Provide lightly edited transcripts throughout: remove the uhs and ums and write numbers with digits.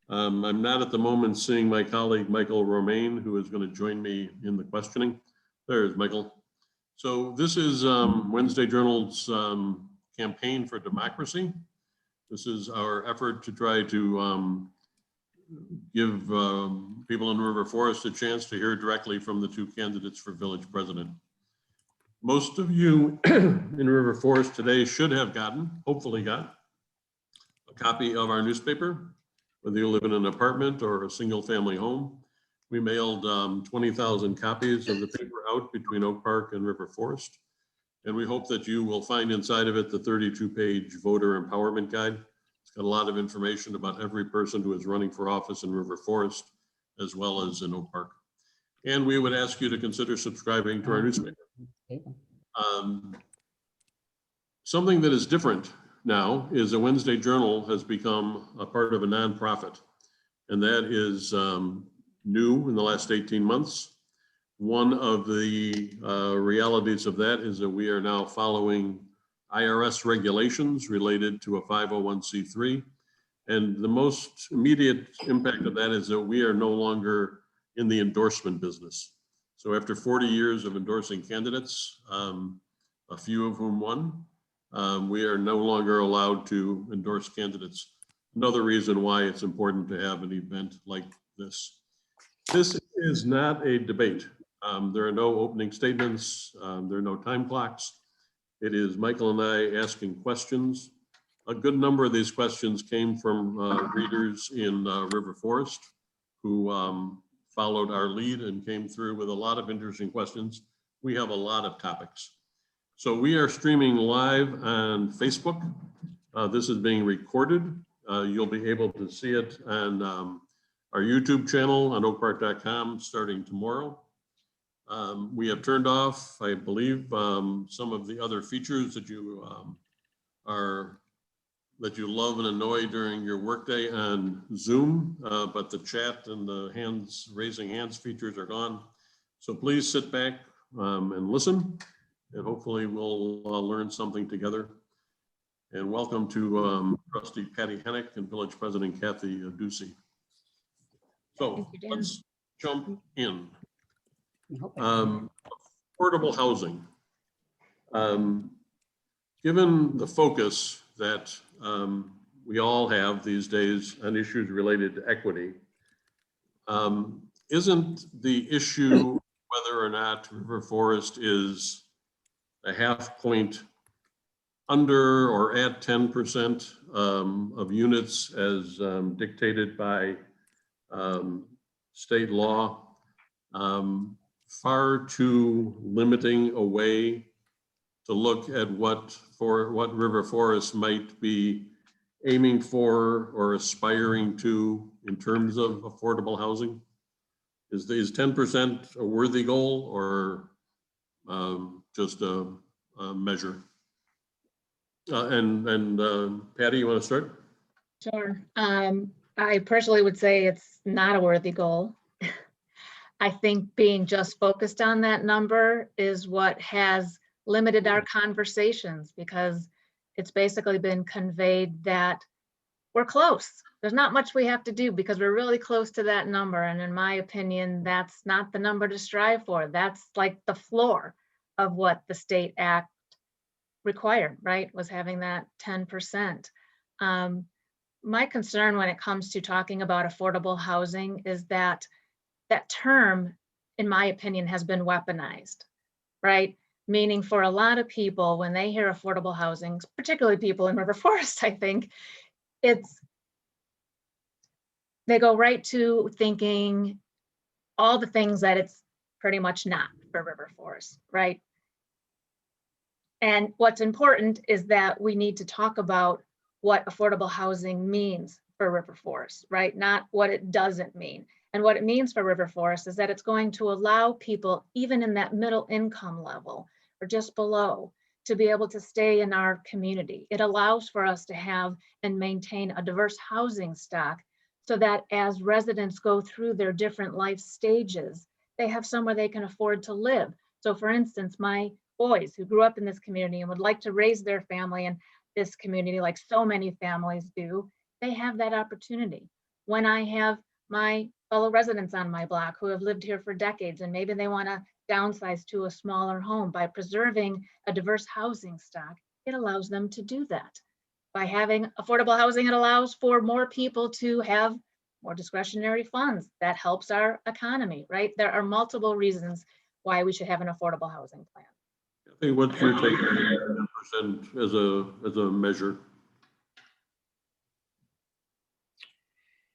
I'm not at the moment seeing my colleague, Michael Romaine, who is going to join me in the questioning. There's Michael. So this is Wednesday Journal's campaign for democracy. This is our effort to try to give people in River Forest a chance to hear directly from the two candidates for village president. Most of you in River Forest today should have gotten, hopefully got, a copy of our newspaper, whether you live in an apartment or a single family home. We mailed 20,000 copies of the paper out between Oak Park and River Forest. And we hope that you will find inside of it the 32-page voter empowerment guide. It's got a lot of information about every person who is running for office in River Forest, as well as in Oak Park. And we would ask you to consider subscribing to our newspaper. Something that is different now is the Wednesday Journal has become a part of a nonprofit, and that is new in the last 18 months. One of the realities of that is that we are now following IRS regulations related to a 501c3. And the most immediate impact of that is that we are no longer in the endorsement business. So after 40 years of endorsing candidates, a few of whom won, we are no longer allowed to endorse candidates. Another reason why it's important to have an event like this. This is not a debate. There are no opening statements. There are no time clocks. It is Michael and I asking questions. A good number of these questions came from readers in River Forest who followed our lead and came through with a lot of interesting questions. We have a lot of topics. So we are streaming live on Facebook. This is being recorded. You'll be able to see it on our YouTube channel on oakpark.com starting tomorrow. We have turned off, I believe, some of the other features that you love and annoy during your workday on Zoom, but the chat and the raising hands features are gone. So please sit back and listen, and hopefully we'll learn something together. And welcome to Trustee Patty Henek and Village President Cathy Adduci. So let's jump in. Affordable housing. Given the focus that we all have these days on issues related to equity, isn't the issue whether or not River Forest is a half point under or at 10% of units as dictated by state law, far too limiting a way to look at what River Forest might be aiming for or aspiring to in terms of affordable housing? Is 10% a worthy goal or just a measure? Patty, you want to start? Sure. I personally would say it's not a worthy goal. I think being just focused on that number is what has limited our conversations, because it's basically been conveyed that we're close. There's not much we have to do because we're really close to that number. And in my opinion, that's not the number to strive for. That's like the floor of what the state act required, right? Was having that 10%. My concern when it comes to talking about affordable housing is that that term, in my opinion, has been weaponized, right? Meaning for a lot of people, when they hear affordable housing, particularly people in River Forest, I think, they go right to thinking all the things that it's pretty much not for River Forest, right? And what's important is that we need to talk about what affordable housing means for River Forest, right? Not what it doesn't mean. And what it means for River Forest is that it's going to allow people, even in that middle income level or just below, to be able to stay in our community. It allows for us to have and maintain a diverse housing stock so that as residents go through their different life stages, they have somewhere they can afford to live. So for instance, my boys who grew up in this community and would like to raise their family in this community like so many families do, they have that opportunity. when I have my fellow residents on my block who have lived here for decades and maybe they want to downsize to a smaller home. By preserving a diverse housing stock, it allows them to do that. By having affordable housing, it allows for more people to have more discretionary funds. That helps our economy, right? There are multiple reasons why we should have an affordable housing plan. I think what's your take on 10% as a measure?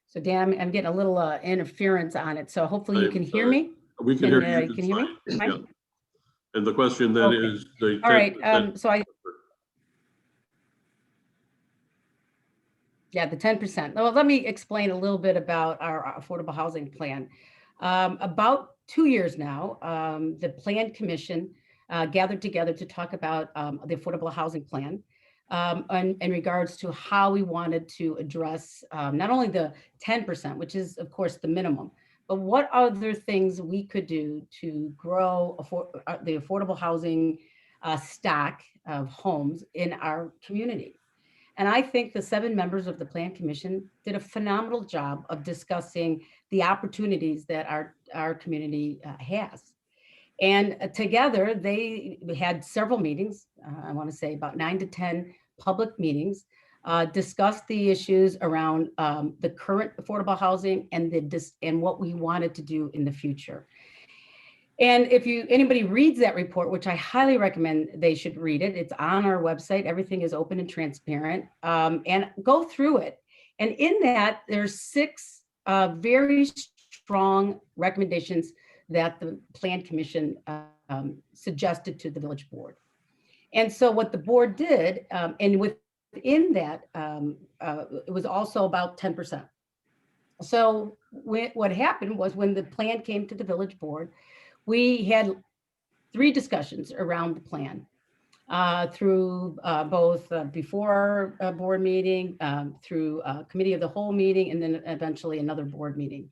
So Dan, I'm getting a little interference on it, so hopefully you can hear me. We can hear you. You can hear me? Yeah. And the question then Okay. is the All right, 10%. so yeah, the 10%. Well, let me explain a little bit about our affordable housing plan. About 2 years now, the Plan Commission gathered together to talk about the affordable housing plan in regards to how we wanted to address not only the 10%, which is of course the minimum, but what other things we could do to grow the affordable housing stock of homes in our community. And I think the 7 members of the Plan Commission did a phenomenal job of discussing the opportunities that our community has. And together they had several meetings, I want to say about 9 to 10 public meetings, discussed the issues around the current affordable housing and what we wanted to do in the future. And if anybody reads that report, which I highly recommend they should read it, it's on our website. Everything is open and transparent, and go through it. And in that, there's 6 very strong recommendations that the Plan Commission suggested to the village board. And so what the board did, and within that, it was also about 10%. So what happened was when the plan came to the village board, we had 3 discussions around the plan through both before our board meeting, through committee of the whole meeting, and then eventually another board meeting.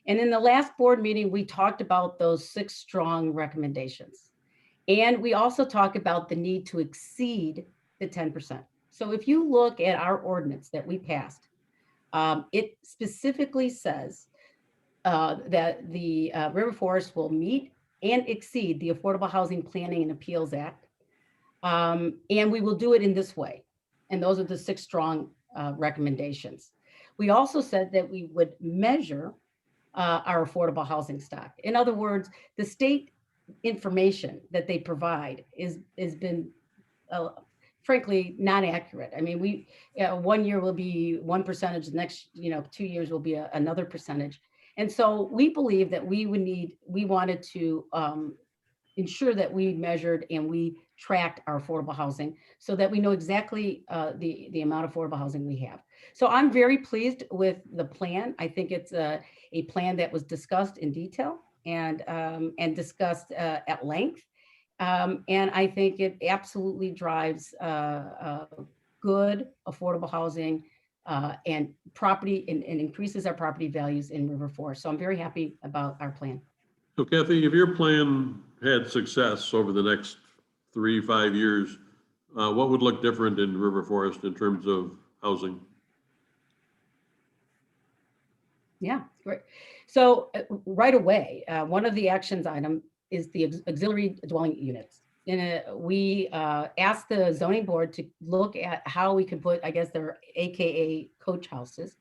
And in the last board meeting, we talked about those 6 strong recommendations. And we also talked about the need to exceed the 10%. So if you look at our ordinance that we passed, it specifically says that the River Forest will meet and exceed the Affordable Housing Planning and Appeals Act. And we will do it in this way. And those are the 6 strong recommendations. We also said that we would measure our affordable housing stock. In other words, the state information that they provide has been frankly not accurate. I mean, 1 year will be 1%, the next 2 years will be another percentage. And so we believe that we wanted to ensure that we measured and we tracked our affordable housing so that we know exactly the amount of affordable housing we have. So I'm very pleased with the plan. I think it's a plan that was discussed in detail and discussed at length. And I think it absolutely drives good affordable housing and property and increases our property values in River Forest. So I'm very happy about our plan. So Cathy, if your plan had success over the next 3-5 years, what would look different in River Forest in terms of housing? Yeah, great. So right away, one of the actions item is the auxiliary dwelling units. And we asked the zoning board to look at how we could put, I guess they're AKA coach houses,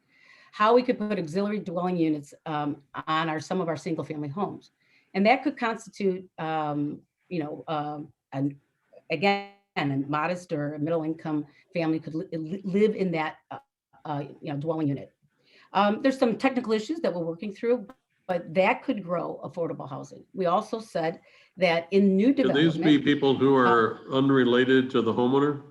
how we could put auxiliary dwelling units on some of our single family homes. And that could constitute, again, a modest or a middle income family could live in that dwelling unit. There's some technical issues that we're working through, but that could grow affordable housing. We also said that in new development. Could these be people who are unrelated to the homeowner?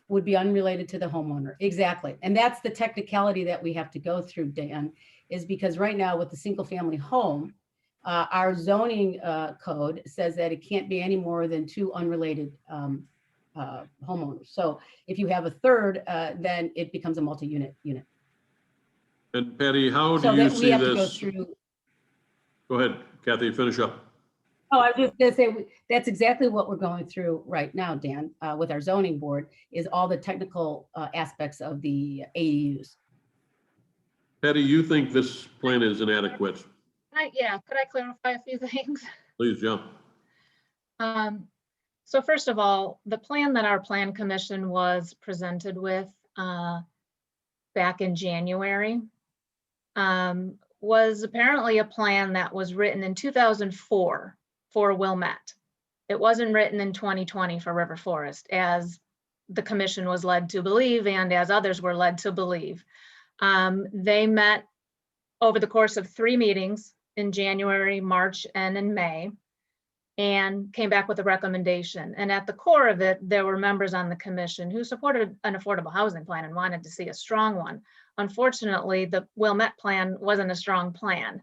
Would be unrelated to the homeowner. Exactly. And that's the technicality that we have to go through, Dan, is because right now with the single family home, our zoning code says that it can't be any more than 2 unrelated homeowners. So if you have a third, then it becomes a multi-unit unit. And Patty, how do you see this? Go ahead, Cathy, finish up. Oh, I was just gonna say, that's exactly what we're going through right now, Dan, with our zoning board, is all the technical aspects of the ADUs. Patty, you think this plan is inadequate? Yeah, could I clarify a few things? Please jump. So first of all, the plan that our plan commission was presented with back in January was apparently a plan that was written in 2004 for Wilmette. It wasn't written in 2020 for River Forest, as the commission was led to believe and as others were led to believe. They met over the course of 3 meetings in January, March, and in May, and came back with a recommendation. And at the core of it, there were members on the commission who supported an affordable housing plan and wanted to see a strong one. Unfortunately, the Wilmette plan wasn't a strong plan,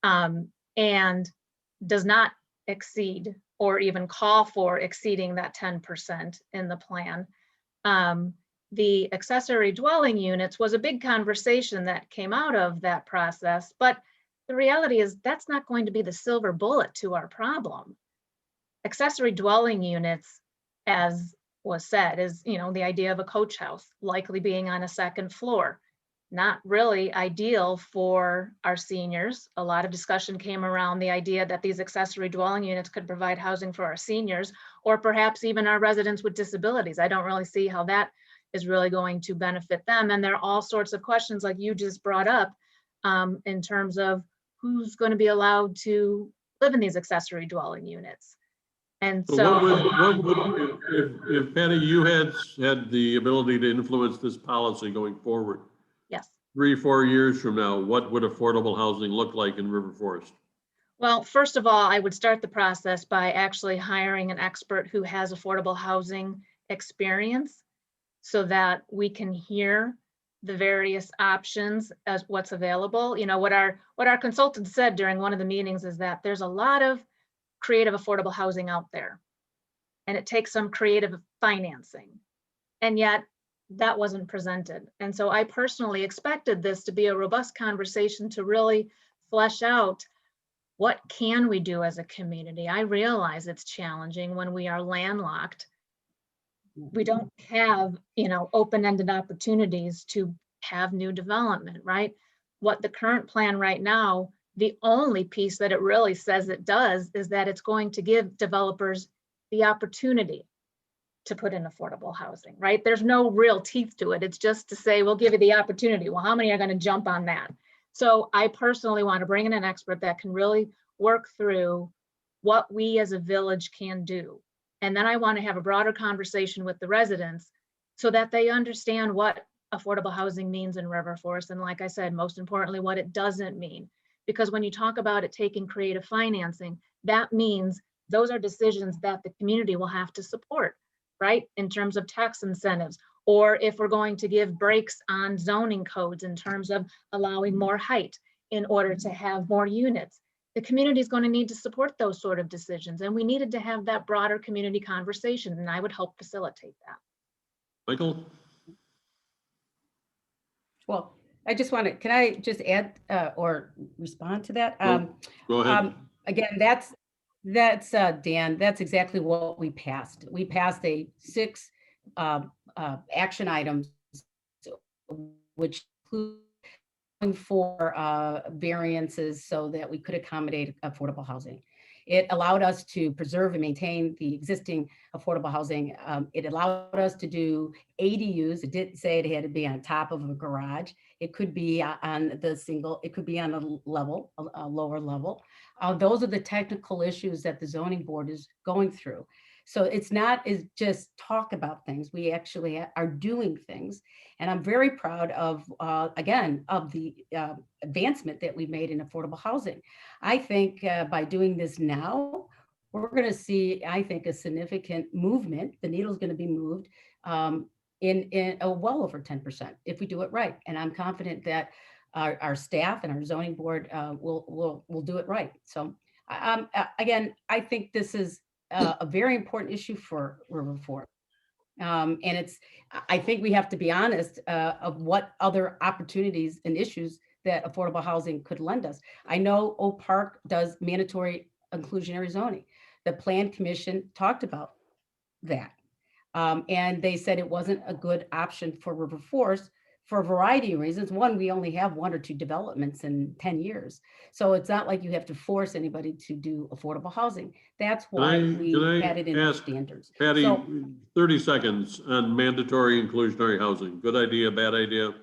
and does not exceed or even call for exceeding that 10% in the plan. The accessory dwelling units was a big conversation that came out of that process, but the reality is that's not going to be the silver bullet to our problem. Accessory dwelling units, as was said, is, you know, the idea of a coach house likely being on a second floor. Not really ideal for our seniors. A lot of discussion came around the idea that these accessory dwelling units could provide housing for our seniors, or perhaps even our residents with disabilities. I don't really see how that is really going to benefit them. And there are all sorts of questions like you just brought up in terms of who's going to be allowed to live in these accessory dwelling units. And So so, if Patty, you had the ability to influence this policy going forward, yes. 3-4 years from now, what would affordable housing look like in River Forest? Well, first of all, I would start the process by actually hiring an expert who has affordable housing experience so that we can hear the various options as what's available. You know, what our consultant said during one of the meetings is that there's a lot of creative affordable housing out there, and it takes some creative financing. And yet that wasn't presented. And so I personally expected this to be a robust conversation to really flesh out what can we do as a community. I realize it's challenging when we are landlocked. We don't have, you know, open-ended opportunities to have new development, right? What the current plan right now, the only piece that it really says it does is that it's going to give developers the opportunity to put in affordable housing, right? There's no real teeth to it. It's just to say, we'll give you the opportunity. Well, how many are going to jump on that? So I personally want to bring in an expert that can really work through what we as a village can do. And then I want to have a broader conversation with the residents so that they understand what affordable housing means in River Forest. And like I said, most importantly, what it doesn't mean. Because when you talk about it taking creative financing, that means those are decisions that the community will have to support, right? In terms of tax incentives, or if we're going to give breaks on zoning codes in terms of allowing more height in order to have more units. The community is going to need to support those sort of decisions. And we needed to have that broader community conversation, and I would help facilitate that. Michael? Well, I just want to, can I just add or respond to that? Go ahead. Again, that's Dan, that's exactly what we passed. We passed a 6 action items, which include for variances so that we could accommodate affordable housing. It allowed us to preserve and maintain the existing affordable housing. It allowed us to do ADUs. It didn't say it had to be on top of a garage. It could be on the single, it could be on a level, a lower level. Those are the technical issues that the zoning board is going through. So it's not is just talk about things. We actually are doing things. And I'm very proud of, again, of the advancement that we made in affordable housing. I think by doing this now, we're going to see, I think, a significant movement. The needle's going to be moved in well over 10% if we do it right. And I'm confident that our staff and our zoning board will do it right. So again, I think this is a very important issue for River Forest. And it's, I think we have to be honest of what other opportunities and issues that affordable housing could lend us. I know Oak Park does mandatory inclusionary zoning. The Plan Commission talked about that. And they said it wasn't a good option for River Forest for a variety of reasons. One, we only have 1 or 2 developments in 10 years. So it's not like you have to force anybody to do affordable housing. That's why Can we I had it in our ask standards. Patty, So 30 seconds on mandatory inclusionary housing? Good idea, bad idea?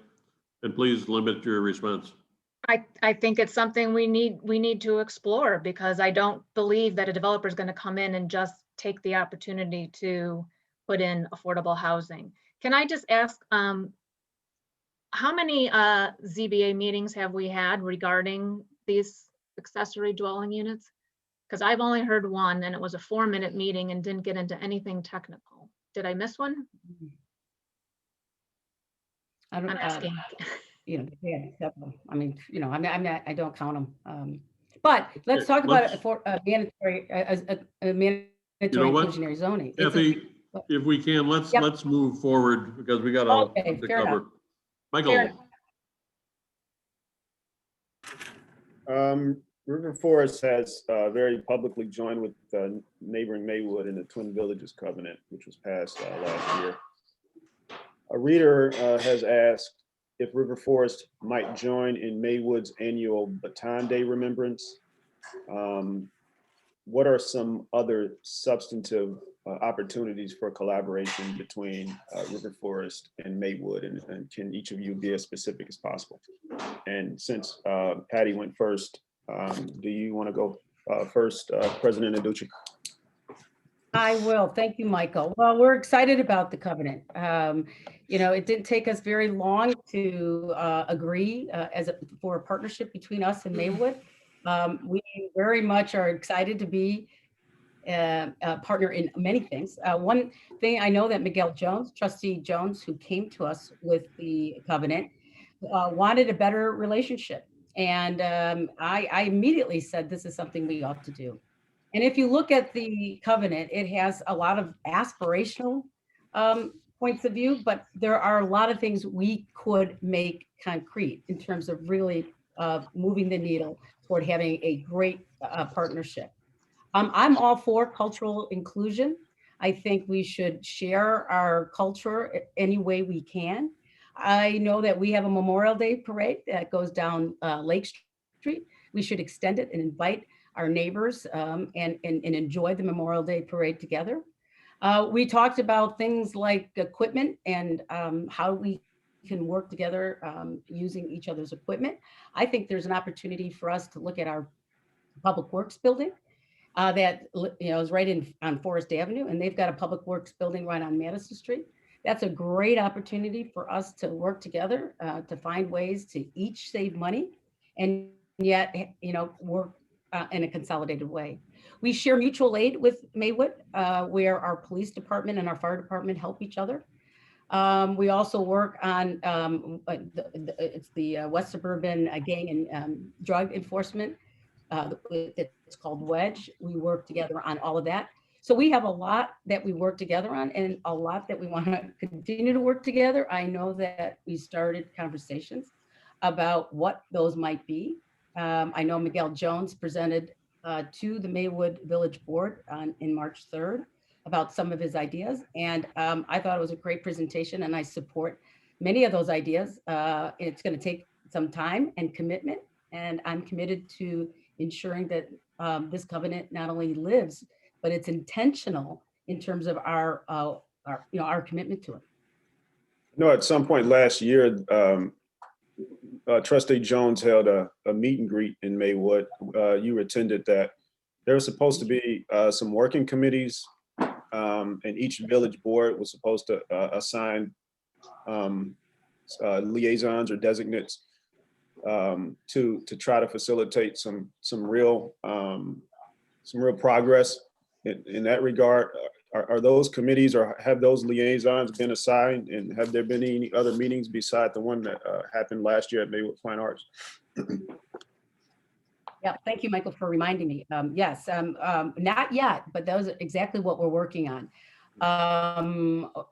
And please limit your response. I think it's something we need to explore, because I don't believe that a developer is going to come in and just take the opportunity to put in affordable housing. Can I just ask, how many ZBA meetings have we had regarding these accessory dwelling units? Because I've only heard one, and it was a 4-minute meeting and didn't get into anything technical. Did I miss one? I don't, I'm asking. you know, yeah, several. I mean, you know, I'm not, I don't count them. But let's talk about let's- it for mandatory, mandatory You know what, inclusionary zoning. Kathy, if we can, Yep. let's move forward because we got Okay, to fair enough. cover. Michael, Fair River Forest has very publicly joined with neighboring Maywood in the Twin Villages Covenant, which was passed last year. A reader has asked if River Forest might join in Maywood's annual Baton Day remembrance. What are some other substantive opportunities for collaboration between River Forest and Maywood, and can each of you be as specific as possible? And since Patty went first, do you want to go first, President Adduci? I will. Thank you, Michael. Well, we're excited about the covenant. You know, it didn't take us very long to agree for a partnership between us and Maywood. We very much are excited to be a partner in many things. One thing I know that Miguel Jones, Trustee Jones, who came to us with the covenant, wanted a better relationship. And I immediately said, this is something we ought to do. And if you look at the covenant, it has a lot of aspirational points of view, but there are a lot of things we could make concrete in terms of really moving the needle toward having a great partnership. I'm all for cultural inclusion. I think we should share our culture any way we can. I know that we have a Memorial Day parade that goes down Lake Street. We should extend it and invite our neighbors and enjoy the Memorial Day parade together. We talked about things like equipment and how we can work together using each other's equipment. I think there's an opportunity for us to look at our public works building that is right on Forest Avenue, and they've got a public works building right on Madison Street. That's a great opportunity for us to work together to find ways to each save money and yet, work in a consolidated way. We share mutual aid with Maywood, where our police department and our fire department help each other. We also work on it's the West Suburban Gang and Drug Enforcement. It's called Wedge. We work together on all of that. So we have a lot that we work together on and a lot that we want to continue to work together. I know that we started conversations about what those might be. I know Miguel Jones presented to the Maywood Village Board in March 3rd about some of his ideas. And I thought it was a great presentation and I support many of those ideas. It's going to take some time and commitment. And I'm committed to ensuring that this covenant not only lives, but it's intentional in terms of our commitment to it. At some point last year, Trustee Jones held a meet and greet in Maywood. You attended that. There was supposed to be some working committees, and each village board was supposed to assign liaisons or designates to try to facilitate some real progress in that regard. Are those committees or have those liaisons been assigned, and have there been any other meetings beside the one that happened last year at Maywood Fine Arts? Yeah, thank you, Michael, for reminding me. Yes, not yet, but that was exactly what we're working on.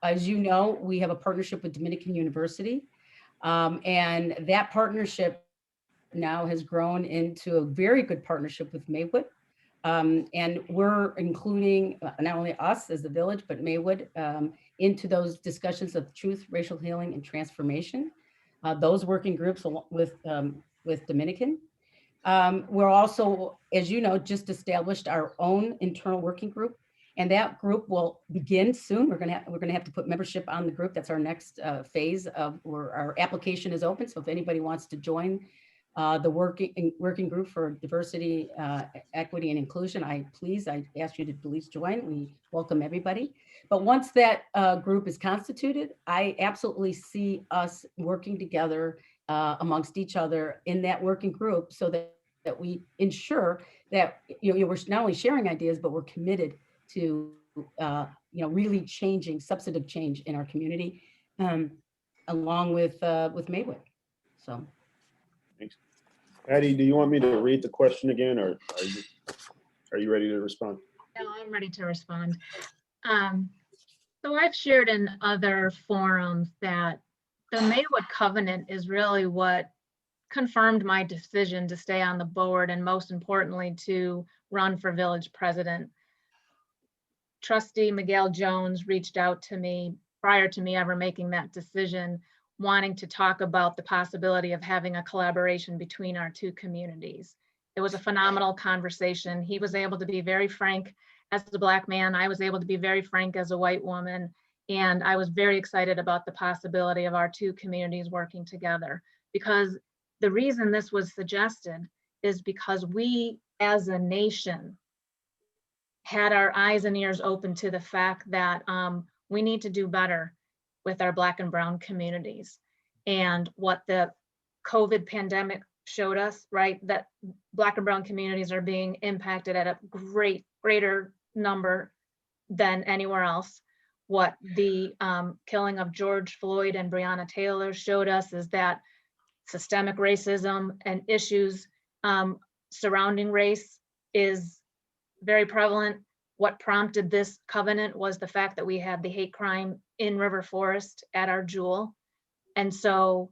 As you know, we have a partnership with Dominican University, and that partnership now has grown into a very good partnership with Maywood. And we're including not only us as the village, but Maywood into those discussions of truth, racial healing, and transformation. those working groups with Dominican. We're also, as you know, just established our own internal working group, and that group will begin soon. We're gonna have to put membership on the group. That's our next phase of where our application is open. So if anybody wants to join the working group for diversity, equity, and inclusion, I ask you to please join. We welcome everybody. But once that group is constituted, I absolutely see us working together amongst each other in that working group, so that we ensure that we're not only sharing ideas, but we're committed to really substantive change in our community, along with Maywood. So. Thanks. Patty, do you want me to read the question again, or are you ready to respond? No, I'm ready to respond. So I've shared in other forums that the Maywood Covenant is really what confirmed my decision to stay on the board, and most importantly, to run for village president. Trustee Miguel Jones reached out to me prior to me ever making that decision, wanting to talk about the possibility of having a collaboration between our two communities. It was a phenomenal conversation. He was able to be very frank as a Black man. I was able to be very frank as a white woman. And I was very excited about the possibility of our two communities working together, because the reason this was suggested is because we as a nation had our eyes and ears open to the fact that we need to do better with our Black and Brown communities. And what the COVID pandemic showed us, right, that Black and Brown communities are being impacted at a greater number than anywhere else. What the killing of George Floyd and Breonna Taylor showed us is that systemic racism and issues surrounding race is very prevalent. What prompted this covenant was the fact that we had the hate crime in River Forest at our Jewel. And so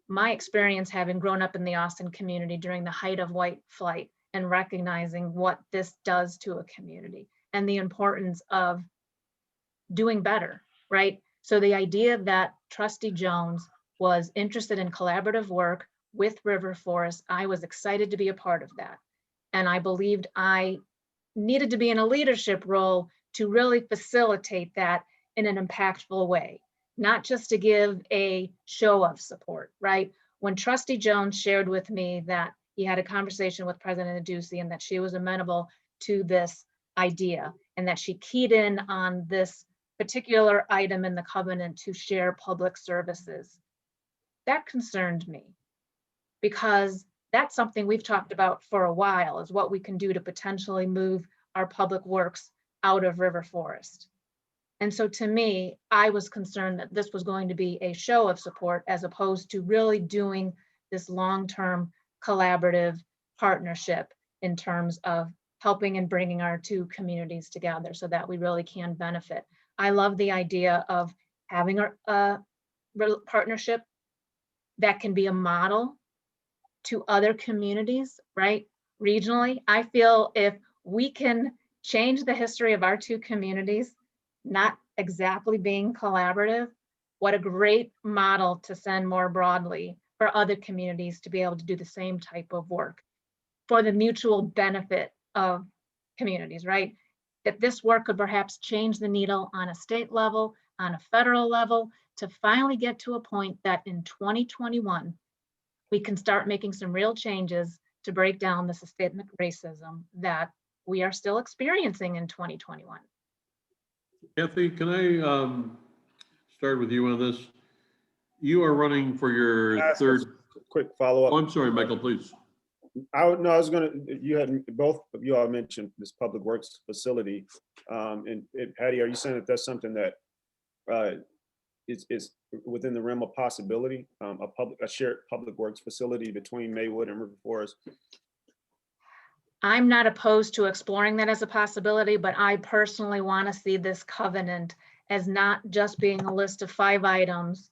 my experience, having grown up in the Austin community during the height of white flight and recognizing what this does to a community and the importance of doing better, right? So the idea that Trustee Jones was interested in collaborative work with River Forest, I was excited to be a part of that. And I believed I needed to be in a leadership role to really facilitate that in an impactful way, not just to give a show of support, right? When Trustee Jones shared with me that he had a conversation with President Adduci and that she was amenable to this idea and that she keyed in on this particular item in the covenant to share public services, that concerned me, because that's something we've talked about for a while, is what we can do to potentially move our public works out of River Forest. And so to me, I was concerned that this was going to be a show of support as opposed to really doing this long-term collaborative partnership in terms of helping and bringing our two communities together so that we really can benefit. I love the idea of having a partnership that can be a model to other communities, right? Regionally, I feel if we can change the history of our two communities, not exactly being collaborative, what a great model to send more broadly for other communities to be able to do the same type of work for the mutual benefit of communities, right? That this work could perhaps change the needle on a state level, on a federal level, to finally get to a point that in 2021, we can start making some real changes to break down the systemic racism that we are still experiencing in 2021. Cathy, can I start with you on this? You are running for your third. Quick follow-up. Oh, I'm sorry, Michael, please. I was gonna, both of you all mentioned this public works facility. And Patty, are you saying that that's something that is within the realm of possibility, a shared public works facility between Maywood and River Forest? I'm not opposed to exploring that as a possibility, but I personally want to see this covenant as not just being a list of 5 items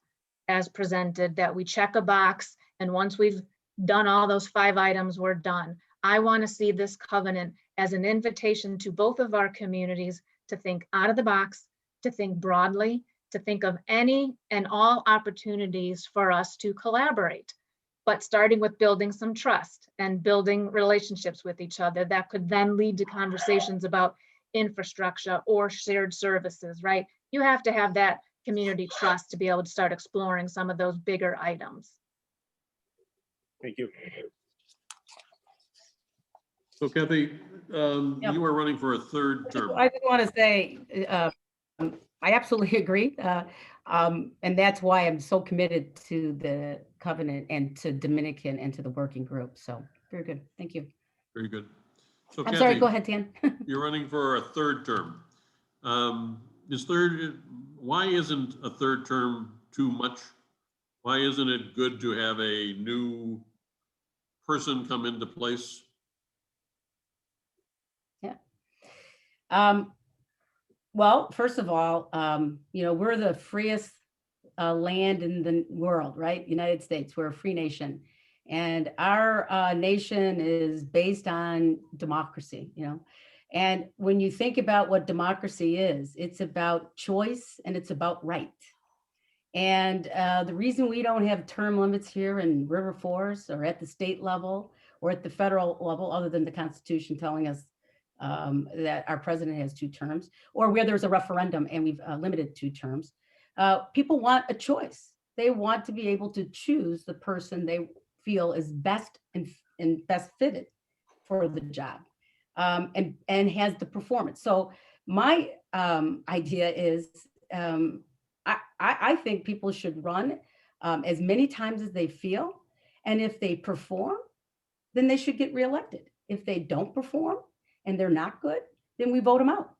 as presented, that we check a box, and once we've done all those 5 items, we're done. I want to see this covenant as an invitation to both of our communities to think out of the box, to think broadly, to think of any and all opportunities for us to collaborate, but starting with building some trust and building relationships with each other that could then lead to conversations about infrastructure or shared services, right? You have to have that community trust to be able to start exploring some of those bigger items. Thank you. So Cathy, Yep. you are running for a third term. I just want to say, I absolutely agree. And that's why I'm so committed to the covenant and to Dominican and to the working group. So very good. Thank you. Very good. So I'm sorry, Cathy, go ahead, Tan. you're running for a third term. Why isn't a third term too much? Why isn't it good to have a new person come into place? Well, first of all, we're the freest land in the world, right? United States, we're a free nation. And our nation is based on democracy, And when you think about what democracy is, it's about choice and it's about right. And the reason we don't have term limits here in River Forest or at the state level or at the federal level, other than the Constitution telling us that our president has 2 terms, or where there's a referendum and we've limited 2 terms, people want a choice. They want to be able to choose the person they feel is best and best fitted for the job, and has the performance. So my idea is, I think people should run as many times as they feel, and if they perform, then they should get reelected. If they don't perform and they're not good, then we vote them out.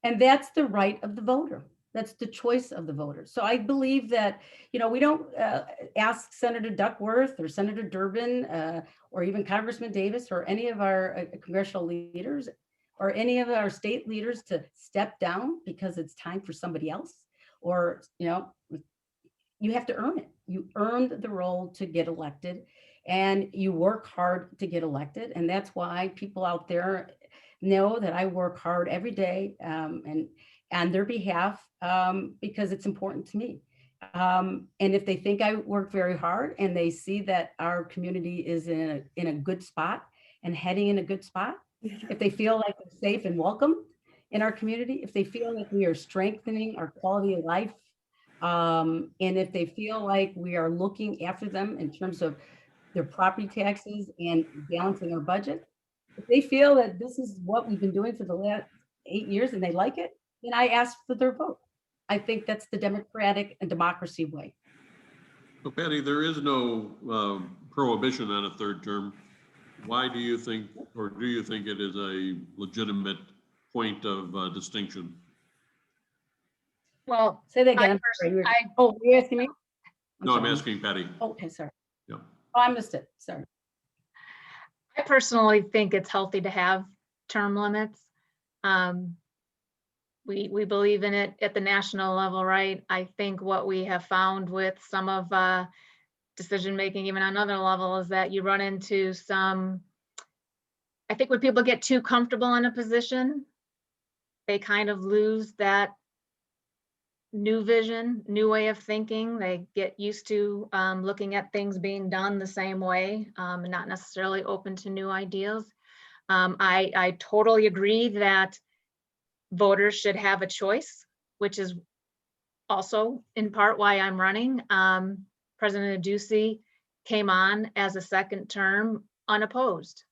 And that's the right of the voter. That's the choice of the voter. So I believe that, we don't ask Senator Duckworth or Senator Durbin or even Congressman Davis or any of our congressional leaders or any of our state leaders to step down because it's time for somebody else. Or, you have to earn it. You earned the role to get elected and you work hard to get elected. And that's why people out there know that I work hard every day and on their behalf because it's important to me. And if they think I work very hard and they see that our community is in a good spot and heading in a good spot, if they feel like they're safe and welcome in our community, if they feel like we are strengthening our quality of life, and if they feel like we are looking after them in terms of their property taxes and balancing our budget, if they feel that this is what we've been doing for the last 8 years and they like it, then I ask for their vote. I think that's the democratic and democracy way. So Patty, there is no prohibition on a third term. Why do you think, or do you think it is a legitimate point of distinction? Well, Say that again. Oh, you're asking me? No, I'm asking Patty. Okay, sorry. Yeah. Oh, I missed it. Sorry. I personally think it's healthy to have term limits. We believe in it at the national level, right? I think what we have found with some of decision-making, even on other level, is that you run into I think when people get too comfortable in a position, they kind of lose that new vision, new way of thinking. They get used to looking at things being done the same way, and not necessarily open to new ideas. I totally agree that voters should have a choice, which is also in part why I'm running. President Adduci came on as a second term unopposed.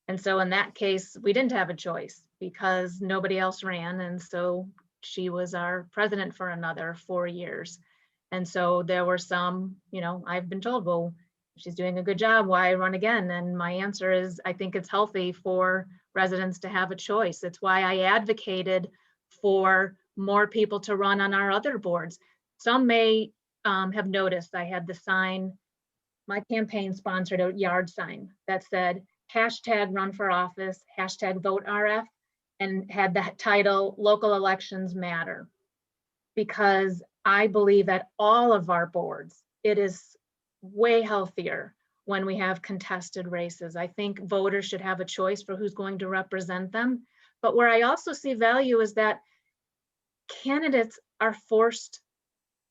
And so in that case, we didn't have a choice because nobody else ran. And so she was our president for another 4 years. And so there were some, I've been told, well, she's doing a good job, why run again? And my answer is, I think it's healthy for residents to have a choice. It's why I advocated for more people to run on our other boards. Some may have noticed I had the sign, my campaign sponsored a yard sign that said, #run for office, #vote RF, and had the title, Local Elections Matter. Because I believe at all of our boards, it is way healthier when we have contested races. I think voters should have a choice for who's going to represent them. But where I also see value is that candidates are forced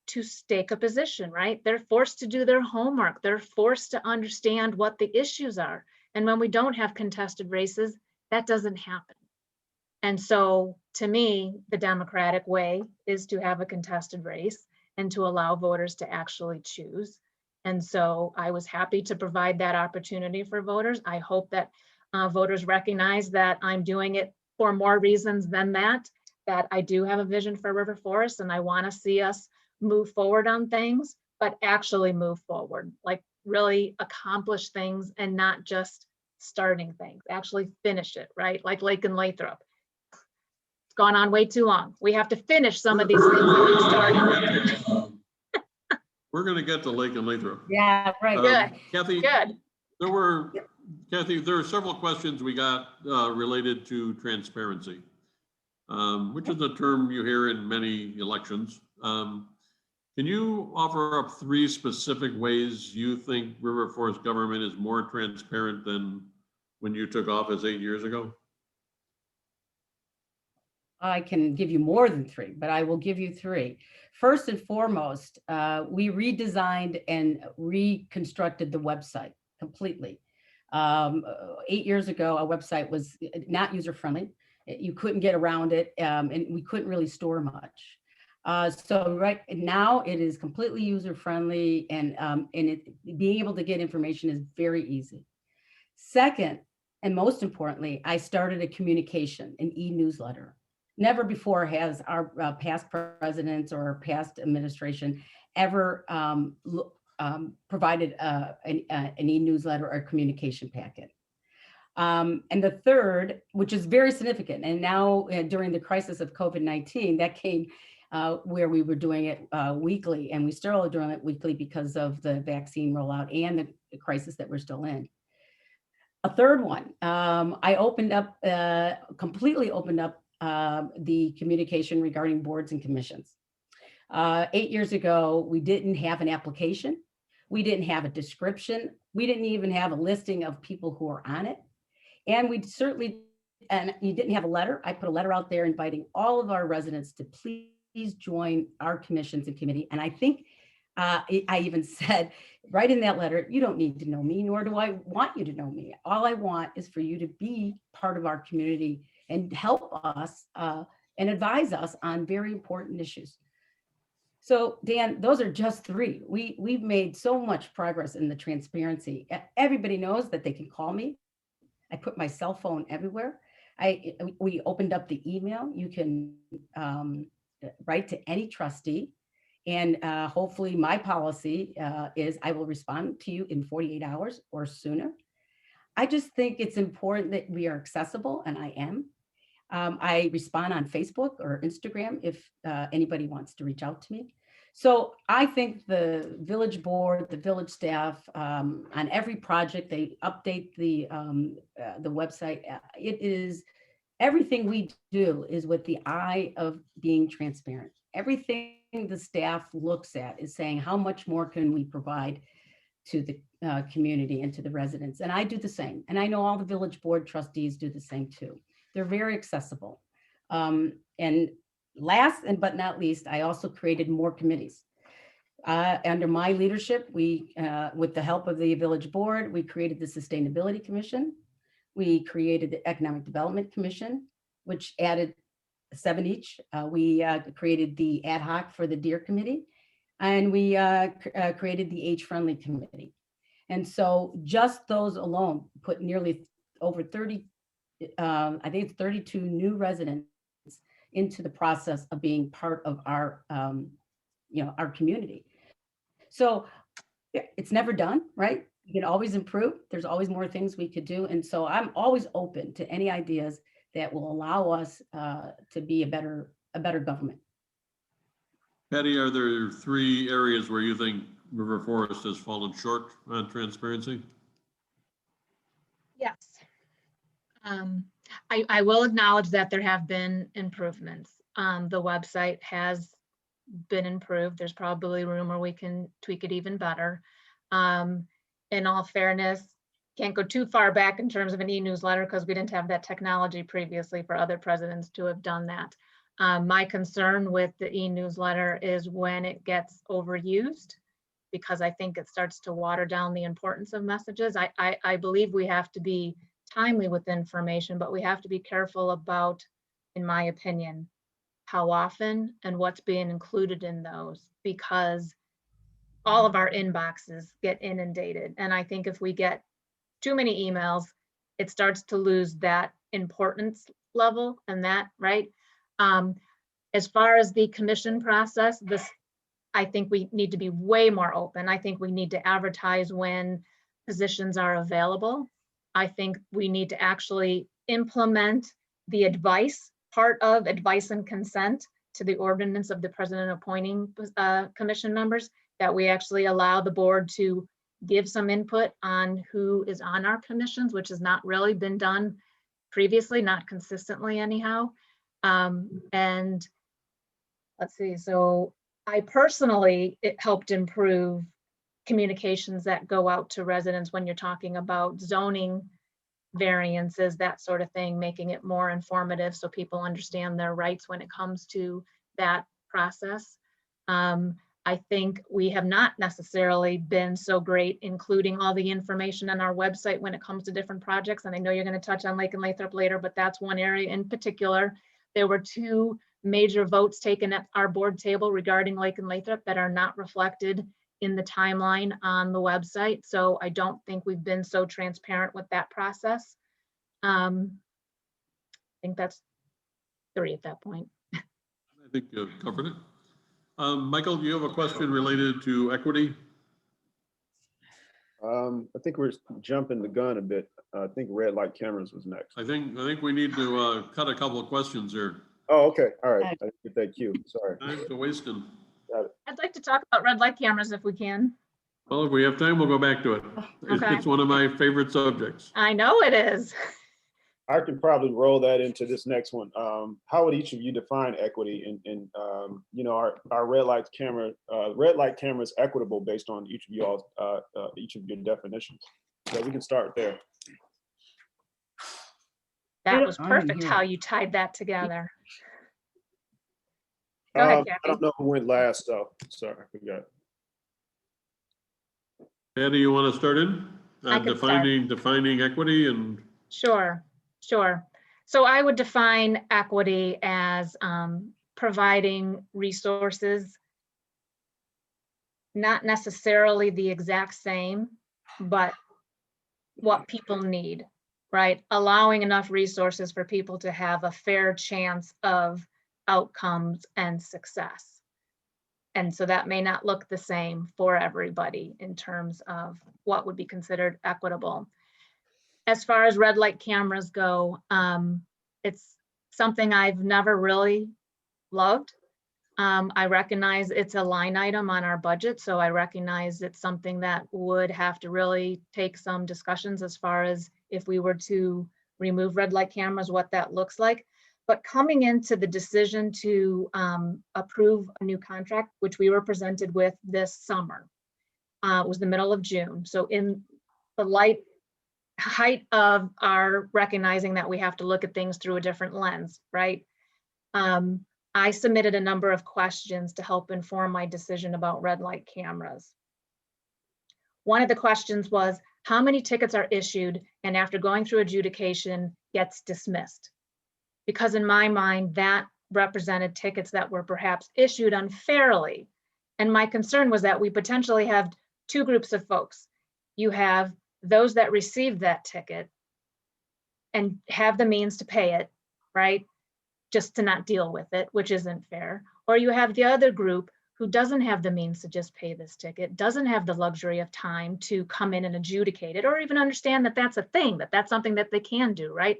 to stake a position, right? They're forced to do their homework. They're forced to understand what the issues are. And when we don't have contested races, that doesn't happen. And so to me, the democratic way is to have a contested race and to allow voters to actually choose. And so I was happy to provide that opportunity for voters. I hope that voters recognize that I'm doing it for more reasons than that I do have a vision for River Forest, and I want to see us move forward on things, but actually move forward, like really accomplish things and not just starting things, actually finish it, right? Like Lake and Lathrop. It's gone on way too long. We have to finish some of these things that we started. We're going to get to Lake and Lathrop. Yeah, right. Good. Kathy, Good. Kathy, there are several questions we got related to transparency, which is a term you hear in many elections. Can you offer up 3 specific ways you think River Forest government is more transparent than when you took office 8 years ago? I can give you more than 3, but I will give you 3. First and foremost, we redesigned and reconstructed the website completely. 8 years ago, our website was not user-friendly. You couldn't get around it, and we couldn't really store much. So right now it is completely user-friendly, and being able to get information is very easy. Second, and most importantly, I started a communication, an e-newsletter. Never before has our past presidents or past administration ever provided an e-newsletter or communication packet. And the third, which is very significant, and now during the crisis of COVID-19, that came where we were doing it weekly, and we still are doing it weekly because of the vaccine rollout and the crisis that we're still in. A third one, I completely opened up the communication regarding boards and commissions. 8 years ago, we didn't have an application. We didn't have a description. We didn't even have a listing of people who are on it. And we certainly, and you didn't have a letter. I put a letter out there inviting all of our residents to please join our commissions and committee. And I think I even said right in that letter, you don't need to know me, nor do I want you to know me. All I want is for you to be part of our community and help us and advise us on very important issues. So Dan, those are just 3. We've made so much progress in the transparency. Everybody knows that they can call me. I put my cell phone everywhere. We opened up the email. You can write to any trustee, and hopefully my policy is I will respond to you in 48 hours or sooner. I just think it's important that we are accessible, and I am. I respond on Facebook or Instagram if anybody wants to reach out to me. So I think the village board, the village staff, on every project, they update the website. It is, everything we do is with the eye of being transparent. Everything the staff looks at is saying, how much more can we provide to the community and to the residents? And I do the same. And I know all the village board trustees do the same too. They're very accessible. And last but not least, I also created more committees. Under my leadership, we, with the help of the village board, we created the Sustainability Commission. We created the Economic Development Commission, which added 7 each. We created the ad hoc for the Deer Committee, and we created the Age-Friendly Committee. And so just those alone put nearly over 30, I think it's 32 new residents into the process of being part of our, our community. So it's never done, right? You can always improve. There's always more things we could do. And so I'm always open to any ideas that will allow us to be a better government. Patty, are there 3 areas where you think River Forest has fallen short on transparency? Yes. I will acknowledge that there have been improvements. The website has been improved. There's probably room where we can tweak it even better. In all fairness, can't go too far back in terms of an e-newsletter because we didn't have that technology previously for other presidents to have done that. My concern with the e-newsletter is when it gets overused, because I think it starts to water down the importance of messages. I believe we have to be timely with information, but we have to be careful about, in my opinion, how often and what's being included in those, because all of our inboxes get inundated. And I think if we get too many emails, it starts to lose that importance level and that, right? As far as the commission process, I think we need to be way more open. I think we need to advertise when positions are available. I think we need to actually implement the advice, part of advice and consent to the ordinance of the president appointing commission members, that we actually allow the board to give some input on who is on our commissions, which has not really been done previously, not consistently anyhow. And let's see, so I personally, it helped improve communications that go out to residents when you're talking about zoning variances, that sort of thing, making it more informative so people understand their rights when it comes to that process. I think we have not necessarily been so great including all the information on our website when it comes to different projects. And I know you're going to touch on Lake and Lathrop later, but that's one area in particular. There were 2 major votes taken at our board table regarding Lake and Lathrop that are not reflected in the timeline on the website. So I don't think we've been so transparent with that process. I think that's 3 at that point. I think you've covered it. Michael, do you have a question related to equity? I think we're jumping the gun a bit. I think red light cameras was next. I think we need to cut a couple of questions here. Oh, okay. All right. I get that cue. Sorry. Time to wasting. I'd like to talk about red light cameras if we can. Well, if we have time, we'll go back to it. Okay. It's one of my favorite subjects. I know it is. I can probably roll that into this next one. How would each of you define equity in you know, our red light camera is equitable based on each of y'all's each of your definitions. So we can start there. That was I'm perfect here. how you tied that together. Go ahead, I Cathy. don't know who went last though. Sorry, I forgot. Patty, you want to start in? I can start. Defining equity and Sure. So I would define equity as providing resources, not necessarily the exact same, but what people need, right? Allowing enough resources for people to have a fair chance of outcomes and success. And so that may not look the same for everybody in terms of what would be considered equitable. As far as red light cameras go, it's something I've never really loved. I recognize it's a line item on our budget, so I recognize it's something that would have to really take some discussions as far as if we were to remove red light cameras, what that looks like. But coming into the decision to approve a new contract, which we were presented with this summer, it was the middle of June. So in the height of our recognizing that we have to look at things through a different lens, right? I submitted a number of questions to help inform my decision about red light cameras. One of the questions was, how many tickets are issued and after going through adjudication gets dismissed? Because in my mind, that represented tickets that were perhaps issued unfairly. And my concern was that we potentially have 2 groups of folks. You have those that receive that ticket and have the means to pay it, right? Just to not deal with it, which isn't fair. Or you have the other group who doesn't have the means to just pay this ticket, doesn't have the luxury of time to come in and adjudicate it, or even understand that that's a thing, that that's something that they can do, right?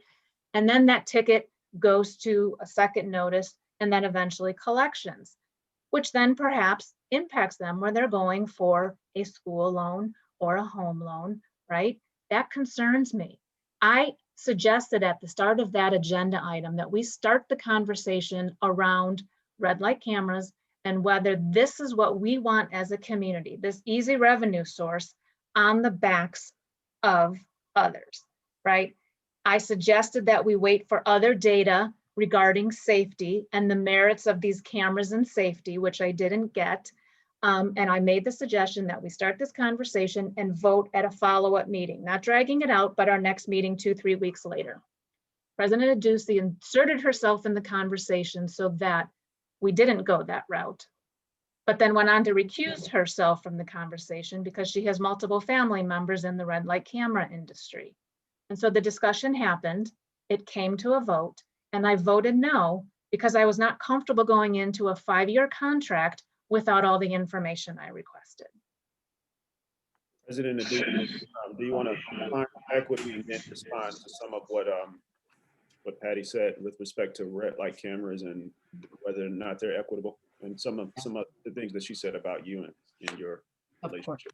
And then that ticket goes to a second notice and then eventually collections, which then perhaps impacts them where they're going for a school loan or a home loan, right? That concerns me. I suggested at the start of that agenda item that we start the conversation around red light cameras and whether this is what we want as a community, this easy revenue source on the backs of others, right? I suggested that we wait for other data regarding safety and the merits of these cameras and safety, which I didn't get. And I made the suggestion that we start this conversation and vote at a follow-up meeting, not dragging it out, but our next meeting 2-3 weeks later. President Adduci inserted herself in the conversation so that we didn't go that route, but then went on to recuse herself from the conversation because she has multiple family members in the red light camera industry. And so the discussion happened, it came to a vote, and I voted no because I was not comfortable going into a 5-year contract without all the information I requested. President Adduci, do you want to define equity and then respond to some of what Patty said with respect to red light cameras and whether or not they're equitable, and some of the things that she said about you and your Of course. relationship?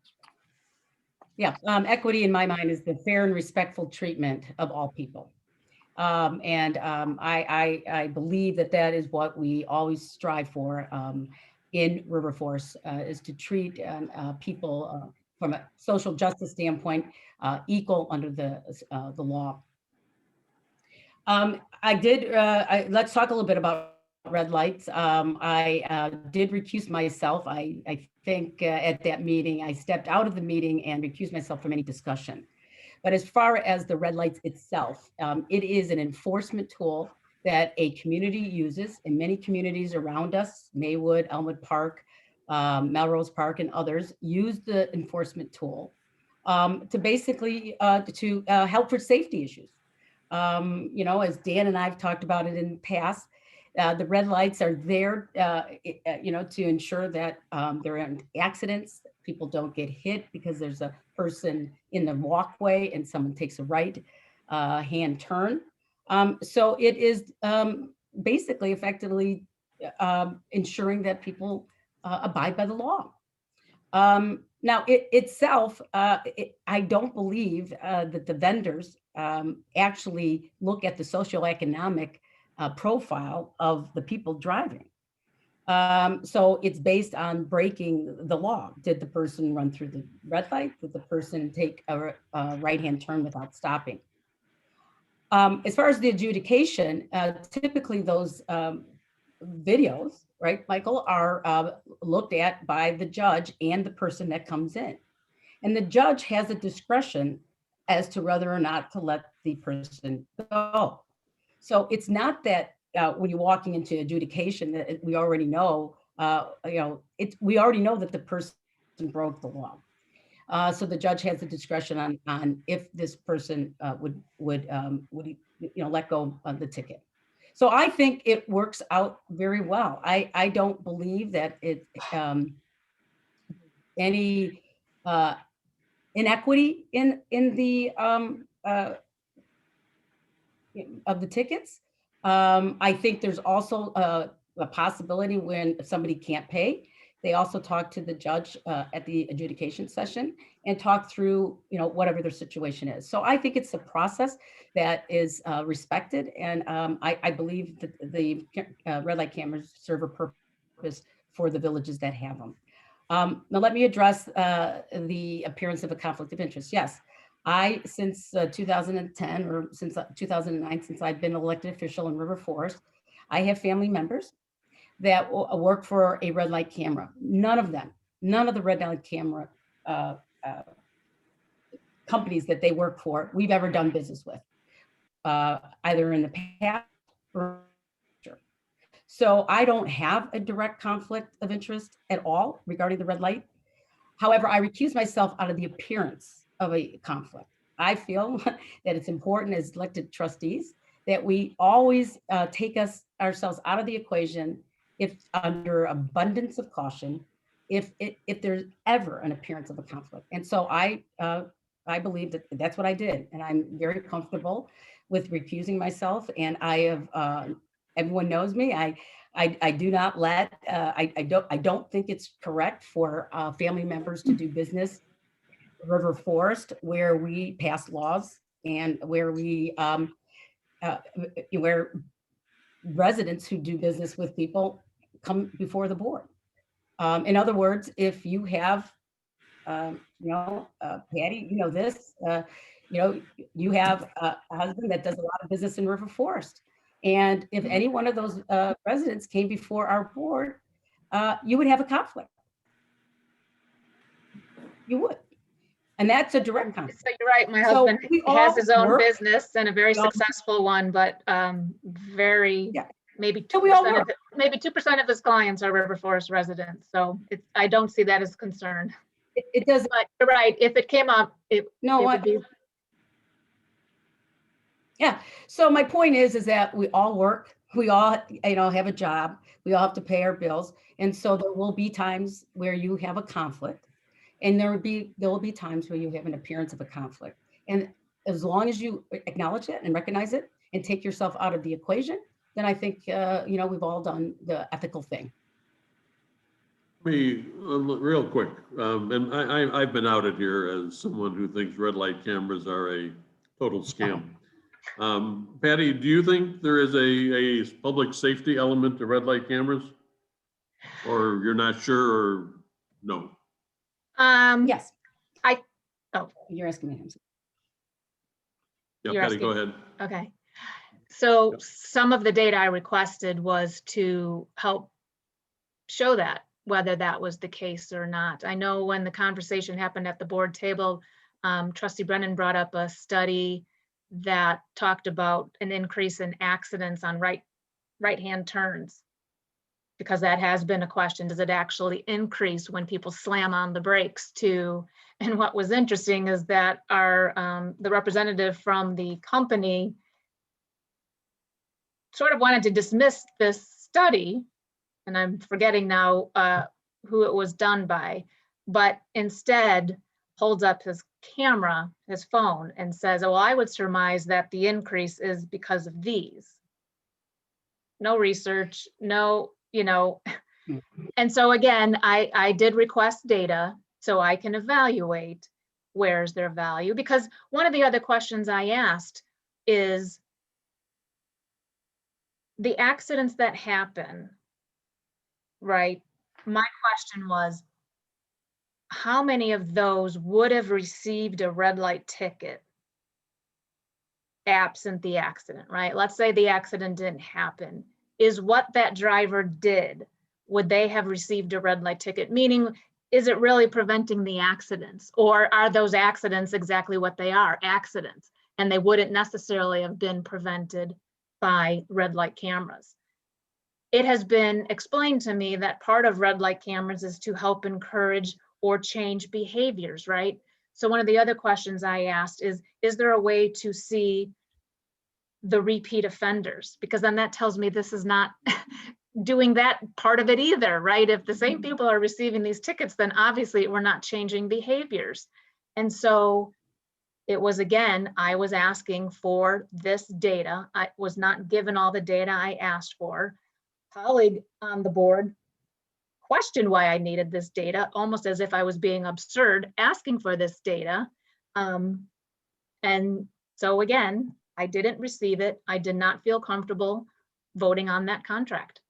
Yeah, equity in my mind is the fair and respectful treatment of all people. I believe that is what we always strive for in River Forest, is to treat people from a social justice standpoint equal under the law. Let's talk a little bit about red lights. I did recuse myself. I think at that meeting, I stepped out of the meeting and recused myself from any discussion. But as far as the red lights itself, it is an enforcement tool that a community uses, and many communities around us, Maywood, Elmwood Park, Melrose Park, and others use the enforcement tool to basically to help for safety issues. As Dan and I've talked about it in the past, the red lights are there, to ensure that there aren't accidents, people don't get hit because there's a person in the walkway and someone takes a right hand turn. So it is basically effectively ensuring that people abide by the law. Now, it itself, I don't believe that the vendors actually look at the socioeconomic profile of the people driving. So it's based on breaking the law. Did the person run through the red light? Did the person take a right-hand turn without stopping? As far as the adjudication, typically those videos, right, Michael, are looked at by the judge and the person that comes in. And the judge has a discretion as to whether or not to let the person go. So it's not that when you're walking into adjudication that we already know, we already know that the person broke the law. So the judge has the discretion on if this person would let go of the ticket. So I think it works out very well. I don't believe that it any inequity in the of the tickets. I think there's also a possibility when somebody can't pay, they also talk to the judge at the adjudication session and talk through, whatever their situation is. So I think it's a process that is respected, and I believe that the red light cameras serve a purpose for the villages that have them. Now let me address the appearance of a conflict of interest. Yes, since 2010 or since 2009, since I've been elected official in River Forest, I have family members that work for a red light camera. None of the red light camera companies that they work for, we've ever done business with, either in the past or future. So I don't have a direct conflict of interest at all regarding the red light. However, I recuse myself out of the appearance of a conflict. I feel that it's important as elected trustees that we always take ourselves out of the equation if under abundance of caution, if there's ever an appearance of a conflict. And so I believe that that's what I did. And I'm very comfortable with recusing myself. And I have, everyone knows me. I do not let, I don't think it's correct for family members to do business in River Forest where we pass laws and where where residents who do business with people come before the board. In other words, if you have, Patty, this, you have a husband that does a lot of business in River Forest, And if any one of those residents came before our board, you would have a conflict. You would. And that's a direct conflict. So you're right, my So husband we has all his own work. business and a very We all- successful one, but very, Yeah. maybe So we all 2% work. maybe 2% of his clients are River Forest residents. So I don't see that as a concern. It doesn't. But you're right, if it came up, it No, would be. Yeah. So my point is that we all work. We all, have a job. We all have to pay our bills. And so there will be times where you have a conflict, and there will be times where you have an appearance of a conflict. And as long as you acknowledge it and recognize it and take yourself out of the equation, then I think, we've all done the ethical thing. Me, real quick, and I've been outed here as someone who thinks red light cameras are a total scam. Patty, do you think there is a public safety element to red light cameras? Or you're not sure, or no? Yes. Oh. You're asking me. Yeah, You're Patty, asking- go ahead. Okay. So Yep. some of the data I requested was to help show that, whether that was the case or not. I know when the conversation happened at the board table, Trustee Brennan brought up a study that talked about an increase in accidents on right-hand turns, because that has been a question. Does it actually increase when people slam on the brakes too? And what was interesting is that the representative from the company sort of wanted to dismiss this study, and I'm forgetting now who it was done by, but instead holds up his camera, his phone, and says, oh, I would surmise that the increase is because of these. No research, no, and so again, I did request data so I can evaluate where's their value, because one of the other questions I asked is the accidents that happen, right? My question was, how many of those would have received a red light ticket absent the accident, right? Let's say the accident didn't happen. Is what that driver did, would they have received a red light ticket? Meaning, is it really preventing the accidents? Or are those accidents exactly what they are, accidents? And they wouldn't necessarily have been prevented by red light cameras. It has been explained to me that part of red light cameras is to help encourage or change behaviors, right? So one of the other questions I asked is there a way to see the repeat offenders? Because then that tells me this is not doing that part of it either, right? If the same people are receiving these tickets, then obviously we're not changing behaviors. And so it was, again, I was asking for this data. I was not given all the data I asked for. Colleague on the board questioned why I needed this data, almost as if I was being absurd asking for this data. And so again, I didn't receive it. I did not feel comfortable voting on that contract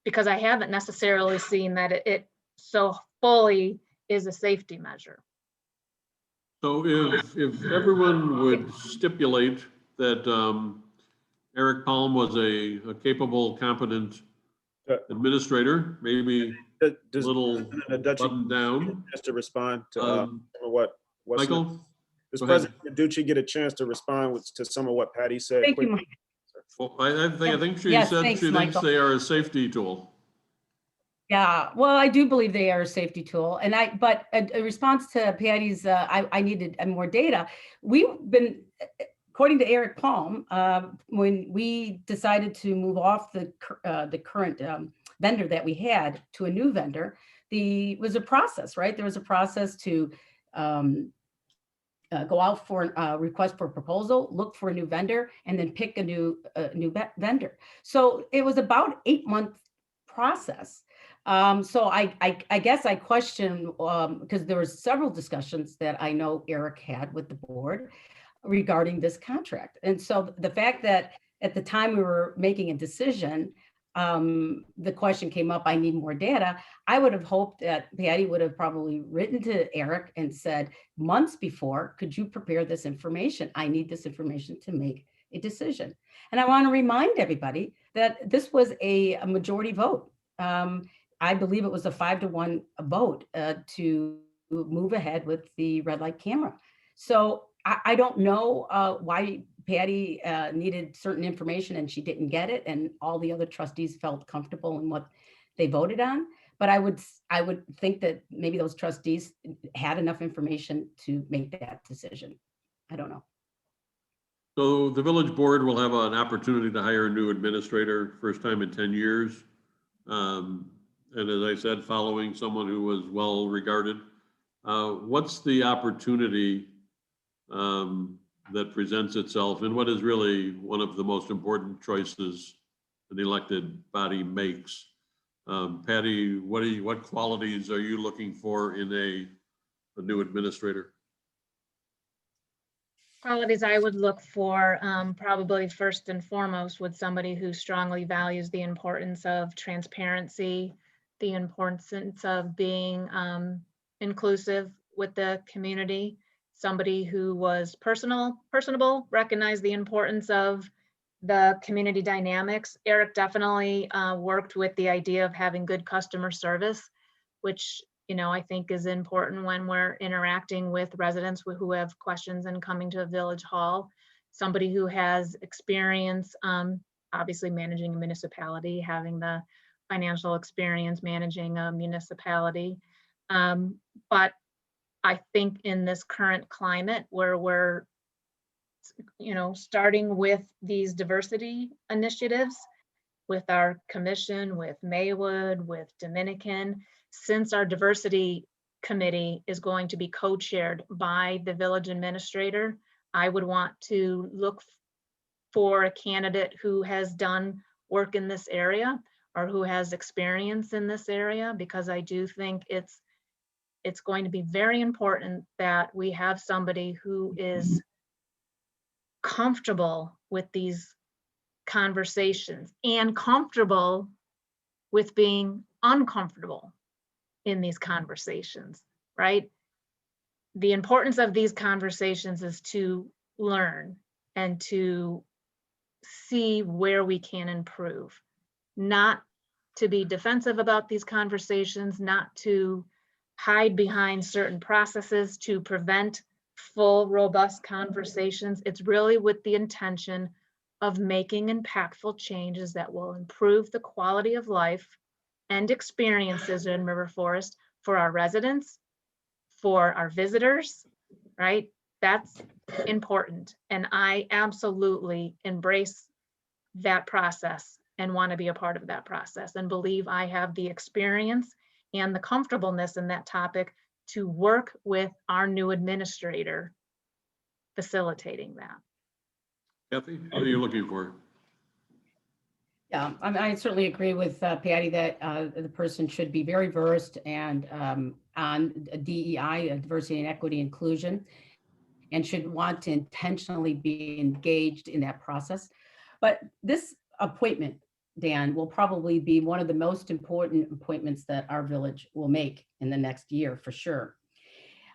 because I haven't necessarily seen that it so fully is a safety measure. So if everyone would stipulate that Eric Palm was a capable, competent administrator, maybe a Does little Adduci buttoned down. just to respond to what's Michael? Does Go ahead. President Adduci get a chance to respond to some of what Patty said? Thank you, quickly? Mike. Well, I think she Yes, said thanks, she thinks Michael. they are a safety tool. Yeah, well, I do believe they are a safety tool. And but a response to Patty's, I needed more data. We've been, according to Eric Palm, when we decided to move off the current vendor that we had to a new vendor, was a process, right? There was a process to go out for a request for proposal, look for a new vendor, and then pick a new vendor. So it was about 8-month process. So I guess I question, because there were several discussions that I know Eric had with the board regarding this contract. And so the fact that at the time we were making a decision, the question came up, I need more data. I would have hoped that Patty would have probably written to Eric and said months before, could you prepare this information? I need this information to make a decision. And I want to remind everybody that this was a majority vote. I believe it was a 5-1 vote to move ahead with the red light camera. So I don't know why Patty needed certain information and she didn't get it, and all the other trustees felt comfortable in what they voted on. But I would think that maybe those trustees had enough information to make that decision. I don't know. So the village board will have an opportunity to hire a new administrator, first time in 10 years. And as I said, following someone who was well regarded. What's the opportunity that presents itself, and what is really one of the most important choices an elected body makes? Patty, what qualities are you looking for in a new administrator? Qualities I would look for, probably first and foremost, with somebody who strongly values the importance of transparency, the importance of being inclusive with the community, somebody who was personable, recognized the importance of the community dynamics. Eric definitely worked with the idea of having good customer service, which I think is important when we're interacting with residents who have questions and coming to a village hall. Somebody who has experience, obviously managing a municipality, having the financial experience managing a municipality. But I think in this current climate where we're, starting with these diversity initiatives, with our commission, with Maywood, with Dominican, since our diversity committee is going to be co-chaired by the village administrator, I would want to look for a candidate who has done work in this area or who has experience in this area, because I do think it's going to be very important that we have somebody who is comfortable with these conversations and comfortable with being uncomfortable in these conversations, right? The importance of these conversations is to learn and to see where we can improve, not to be defensive about these conversations, not to hide behind certain processes to prevent full, robust conversations. It's really with the intention of making impactful changes that will improve the quality of life and experiences in River Forest for our residents, for our visitors, right? That's important. And I absolutely embrace that process and want to be a part of that process and believe I have the experience and the comfortableness in that topic to work with our new administrator facilitating that. Cathy, what are you looking for? Yeah, I certainly agree with Patty that the person should be very versed and on DEI, diversity and equity inclusion, and should want to intentionally be engaged in that process. But this appointment, Dan, will probably be one of the most important appointments that our village will make in the next year for sure.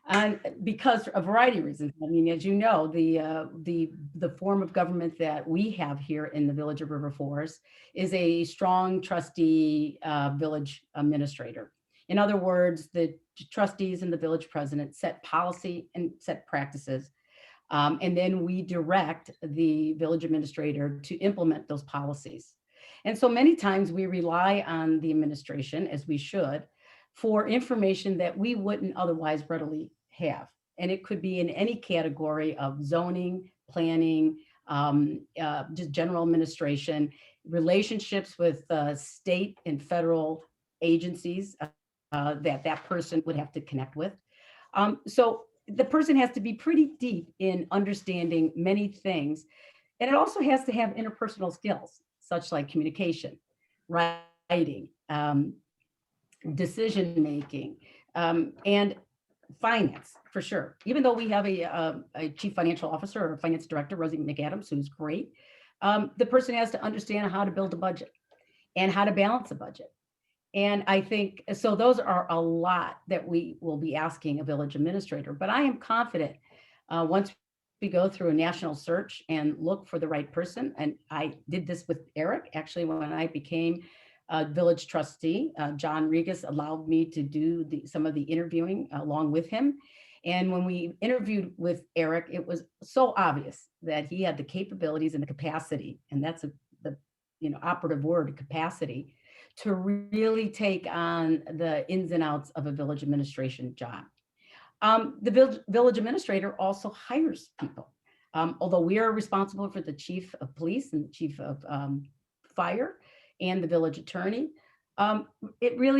And because a variety of reasons. I mean, as you know, the form of government that we have here in the village of River Forest is a strong trustee village administrator. In other words, the trustees and the village president set policy and set practices. And then we direct the village administrator to implement those policies. And so many times we rely on the administration, as we should, for information that we wouldn't otherwise readily have. And it could be in any category of zoning, planning, just general administration, relationships with state and federal agencies that person would have to connect with. So the person has to be pretty deep in understanding many things. And it also has to have interpersonal skills, such like communication, writing, decision-making, and finance, for sure. Even though we have a chief financial officer or a finance director, Rosie McAdams, who's great, the person has to understand how to build a budget and how to balance a budget. And I think, so those are a lot that we will be asking a village administrator, but I am confident once we go through a national search and look for the right person. And I did this with Eric, actually, when I became a village trustee. John Regas allowed me to do some of the interviewing along with him. And when we interviewed with Eric, it was so obvious that he had the capabilities and the capacity, and that's the operative word, capacity, to really take on the ins and outs of a village administration job. The village administrator also hires people. Although we are responsible for the chief of police and the chief of fire and the village attorney,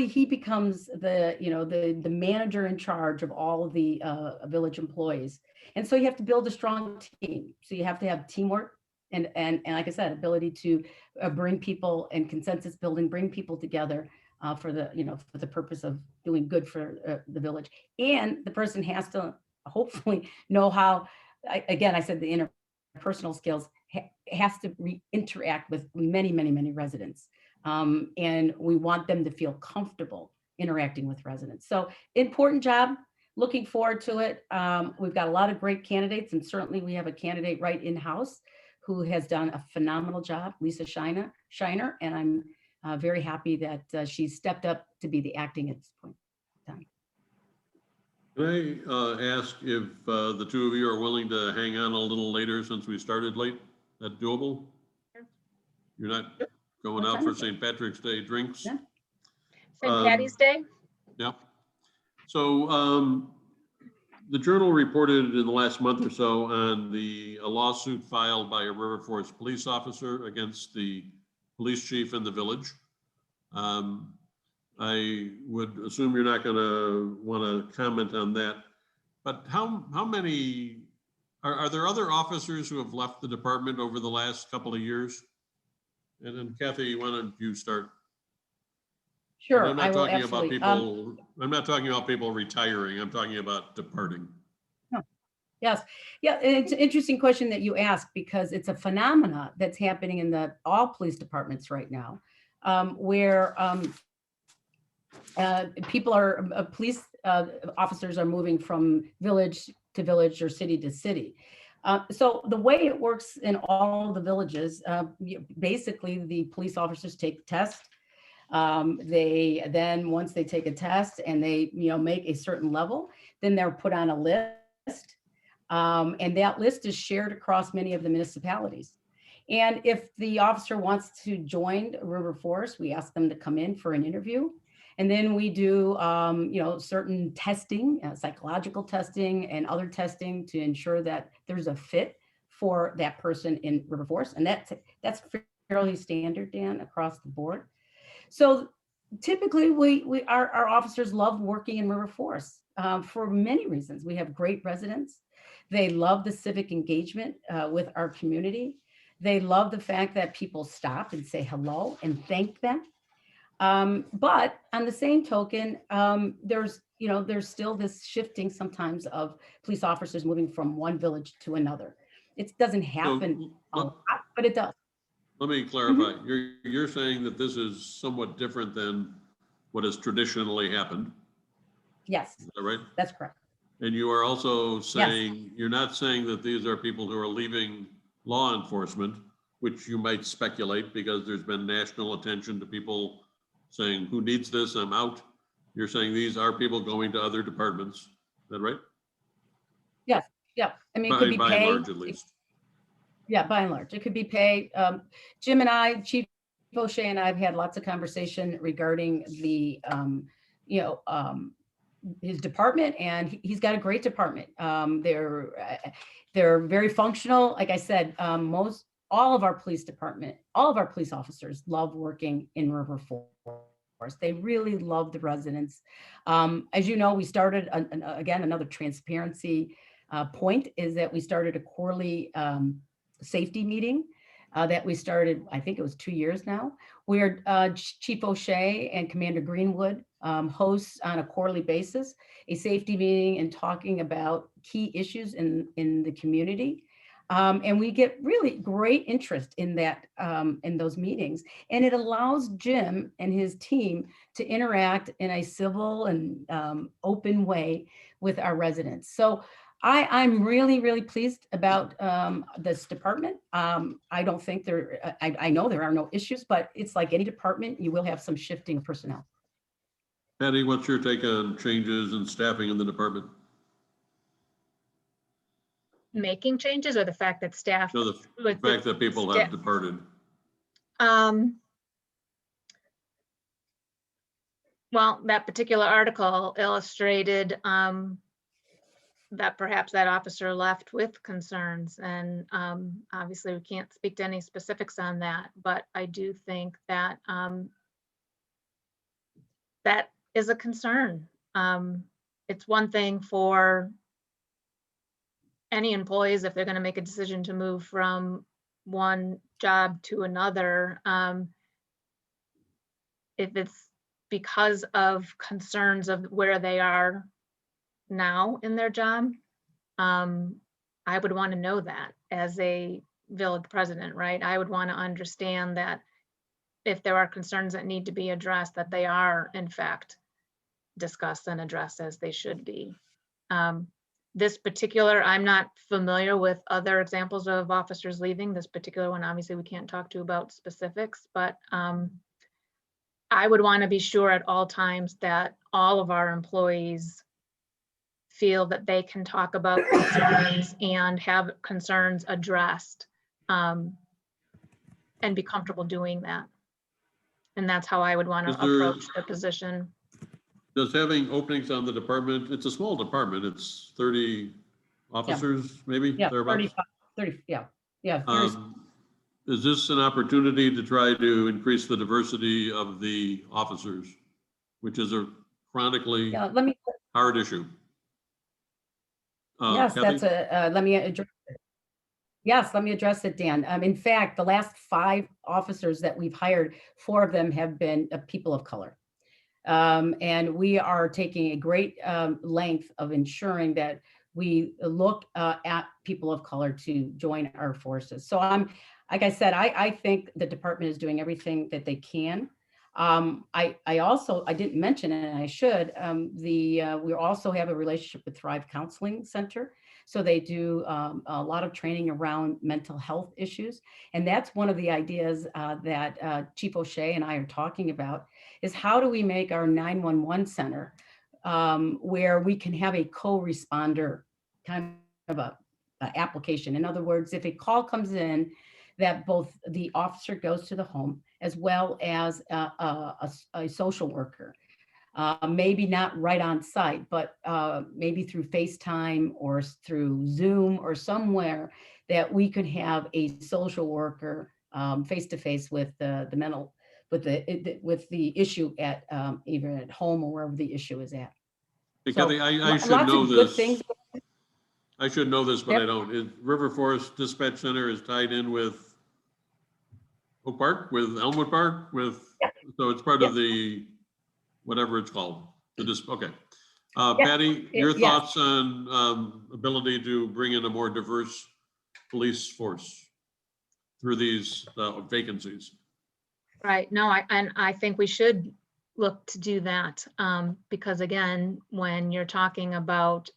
he becomes the manager in charge of all of the village employees. And so you have to build a strong team. So you have to have teamwork and like I said, ability to bring people and consensus building, bring people together for the purpose of doing good for the village. And the person has to hopefully know how, I said the interpersonal skills, has to interact with many residents. And we want them to feel comfortable interacting with residents. So important job, looking forward to it. We've got a lot of great candidates, and certainly we have a candidate right in-house who has done a phenomenal job, Lisa Shiner, and I'm very happy that she's stepped up to be the acting at this point in time. Can I ask if the two of you are willing to hang on a little later since we started late? Is that doable? You're not going out for St. Patrick's Day drinks? Yeah. St. Patty's Day? Yeah. So the Journal reported in the last month or so on a lawsuit filed by a River Forest police officer against the police chief in the village. I would assume you're not going to want to comment on that, but how many, are there other officers who have left the department over the last couple of years? And then Cathy, why don't you start? Sure, I'm I not will talking about absolutely. people, I'm not talking about people retiring. I'm talking about departing. Yes. Yeah, it's an interesting question that you ask, because it's a phenomena that's happening in all police departments right now, where police officers are moving from village to village or city to city. So the way it works in all the villages, basically the police officers take the test. Once they take a test and they make a certain level, then they're put on a list. And that list is shared across many of the municipalities. And if the officer wants to join River Forest, we ask them to come in for an interview. And then we do, certain testing, psychological testing and other testing to ensure that there's a fit for that person in River Forest. And that's fairly standard, Dan, across the board. So typically our officers love working in River Forest for many reasons. We have great residents. They love the civic engagement with our community. They love the fact that people stop and say hello and thank them. But on the same token, there's still this shifting sometimes of police officers moving from one village to another. It doesn't happen a lot, but it does. Let me clarify. You're saying that this is somewhat different than what has traditionally happened. Yes. Is that right? That's correct. And you are also saying, yes. You're not saying that these are people who are leaving law enforcement, which you might speculate because there's been national attention to people saying, who needs this? I'm out. You're saying these are people going to other departments. Is that right? Yes. Yeah. I mean, it could be by pay. And large, at least. Yeah, by and large, it could be pay. Jim and I, Chief O'Shea and I have had lots of conversation regarding his department, and he's got a great department. They're very functional. Like I said, all of our police officers love working in River Forest. They really love the residents. As you know, we started again, another transparency point is that we started a quarterly safety meeting that we started, I think it was 2 years now, where Chief O'Shea and Commander Greenwood hosts on a quarterly basis a safety meeting and talking about key issues in the community. And we get really great interest in that, in those meetings. And it allows Jim and his team to interact in a civil and open way with our residents. So I'm really, really pleased about this department. I don't think I know there are no issues, but it's like any department, you will have some shifting of personnel. Patty, what's your take on changes in staffing in the department? Making changes or the fact that staff? No, the with fact that people have sta- departed. Well, that particular article illustrated that perhaps that officer left with concerns, and obviously we can't speak to any specifics on that, but I do think that that is a concern. It's one thing for any employees if they're going to make a decision to move from one job to another. If it's because of concerns of where they are now in their job, I would want to know that as a village president, right? I would want to understand that if there are concerns that need to be addressed, that they are in fact discussed and addressed as they should be. This particular, I'm not familiar with other examples of officers leaving. This particular one, obviously we can't talk to about specifics, but I would want to be sure at all times that all of our employees feel that they can talk about concerns and have concerns addressed, and be comfortable doing that. And that's how I would want to approach the position. Does having openings on the department, it's a small department, it's 30 officers, maybe? Yeah, thereabouts? 30, yeah. Is this an opportunity to try to increase the diversity of the officers, which is a chronically hard issue? Yes, Cathy? let me address it. Yes, let me address it, Dan. In fact, the last 5 officers that we've hired, 4 of them have been people of color. And we are taking a great length of ensuring that we look at people of color to join our forces. So like I said, I think the department is doing everything that they can. I didn't mention it, and I should, we also have a relationship with Thrive Counseling Center. So they do a lot of training around mental health issues. And that's one of the ideas that Chief O'Shea and I are talking about, is how do we make our 911 center where we can have a co-responder kind of a application. In other words, if a call comes in, that both the officer goes to the home as well as a social worker. Maybe not right on site, but maybe through FaceTime or through Zoom or somewhere that we could have a social worker face-to-face with the mental, with the issue at either at home or wherever the issue is at. Hey, So, Cathy, I should lots know of good this. things. I should know this, but Yep. I don't. River Forest Dispatch Center is tied in with Oak Park, with Elmwood Park, so it's part of the, whatever it's called. Okay. Patty, your Yes. thoughts on ability to bring in a more diverse police force through these vacancies? Right. No, I think we should look to do that, because again, when you're talking about,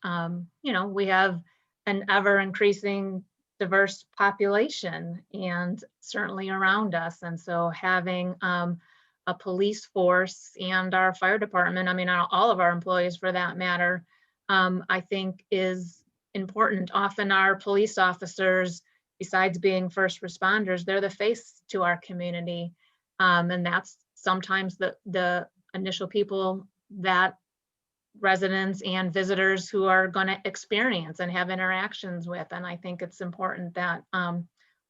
we have an ever increasing diverse population and certainly around us. And so having a police force and our fire department, I mean, all of our employees for that matter, I think is important. Often our police officers, besides being first responders, they're the face to our community. And that's sometimes the initial people that residents and visitors who are going to experience and have interactions with. And I think it's important that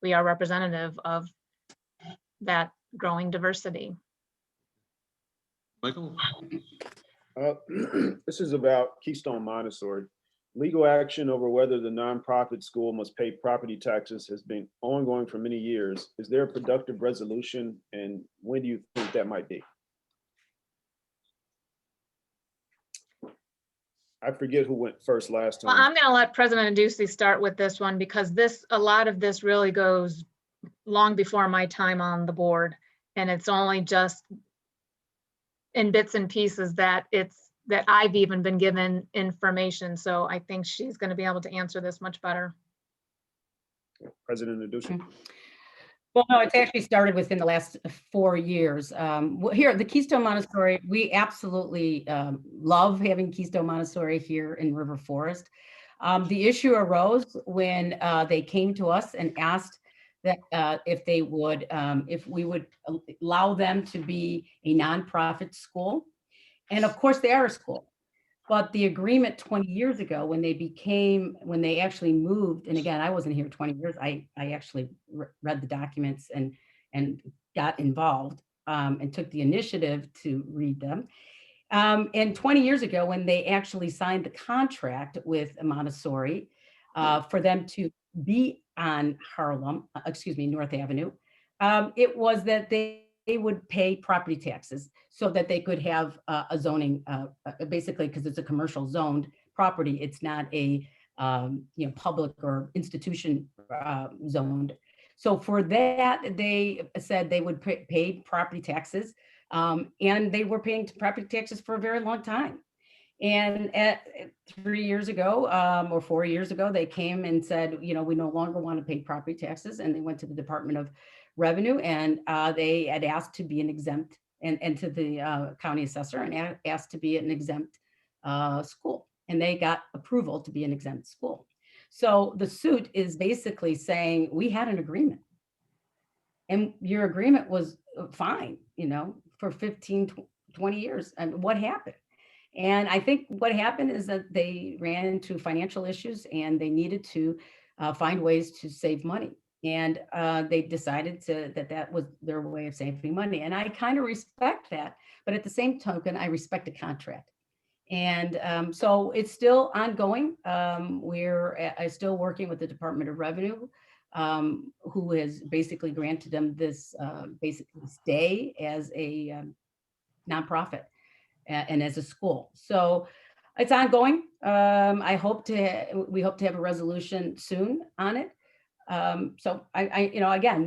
we are representative of that growing diversity. Michael? This is about Keystone Montessori. Legal action over whether the nonprofit school must pay property taxes has been ongoing for many years. Is there a productive resolution, and when do you think that might be? I forget who went first last time. Well, I'm going to let President Adduci start with this one, because a lot of this really goes long before my time on the board, and it's only just in bits and pieces that it's that I've even been given information. So I think she's going to be able to answer this much better. President Adduci. Well, no, it's actually started within the last 4 years. Here at the Keystone Montessori, we absolutely love having Keystone Montessori here in River Forest. The issue arose when they came to us and asked that if we would allow them to be a nonprofit school. And of course, they are a school. But the agreement 20 years ago, when they actually moved, and again, I wasn't here 20 years, I actually read the documents and got involved and took the initiative to read them. And 20 years ago, when they actually signed the contract with Montessori for them to be on North Avenue, it was that they would pay property taxes so that they could have a zoning, basically, because it's a commercial zoned property. It's not a public or institution zoned. So for that, they said they would pay property taxes, and they were paying property taxes for a very long time. And 3 years ago or 4 years ago, they came and said, we no longer want to pay property taxes. And they went to the Department of Revenue, and they had asked to be an exempt, and to the county assessor, and asked to be an exempt school. And they got approval to be an exempt school. So the suit is basically saying, we had an agreement, and your agreement was fine, for 15, 20 years. And what happened? And I think what happened is that they ran into financial issues, and they needed to find ways to save money. And they decided that was their way of saving money. And I kind of respect that. But at the same token, I respect the contract. And so it's still ongoing. We're still working with the Department of Revenue, who has basically granted them this basically stay as a nonprofit and as a school. So it's ongoing. We hope to have a resolution soon on it. So again,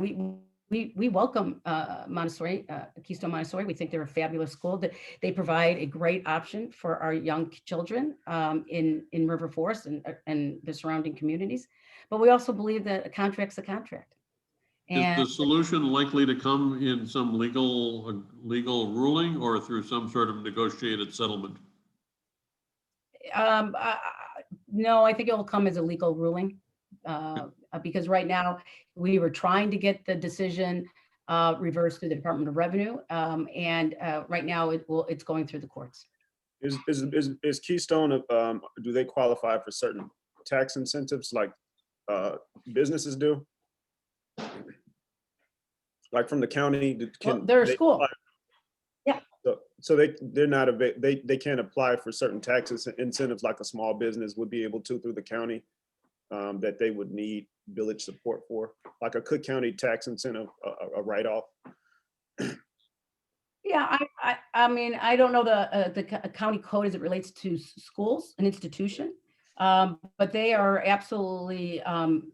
we welcome Montessori, Keystone Montessori. We think they're a fabulous school. That they provide a great option for our young children in River Forest and the surrounding communities. But we also believe that a contract's a contract. And is the solution likely to come in some legal ruling or through some sort of negotiated settlement? No, I think it will come as a legal ruling. Because right now we were trying to get the decision reversed through the Department of Revenue, and right now it's going through the courts. Is Keystone, do they qualify for certain tax incentives like businesses do? Like from the county? They're a school. Apply? Yeah. So they're not they can't apply for certain tax incentives like a small business would be able to through the county. That they would need village support for, like a Cook County tax incentive, a write-off. Yeah, I mean, I don't know the county code as it relates to schools, an institution, but they are absolutely,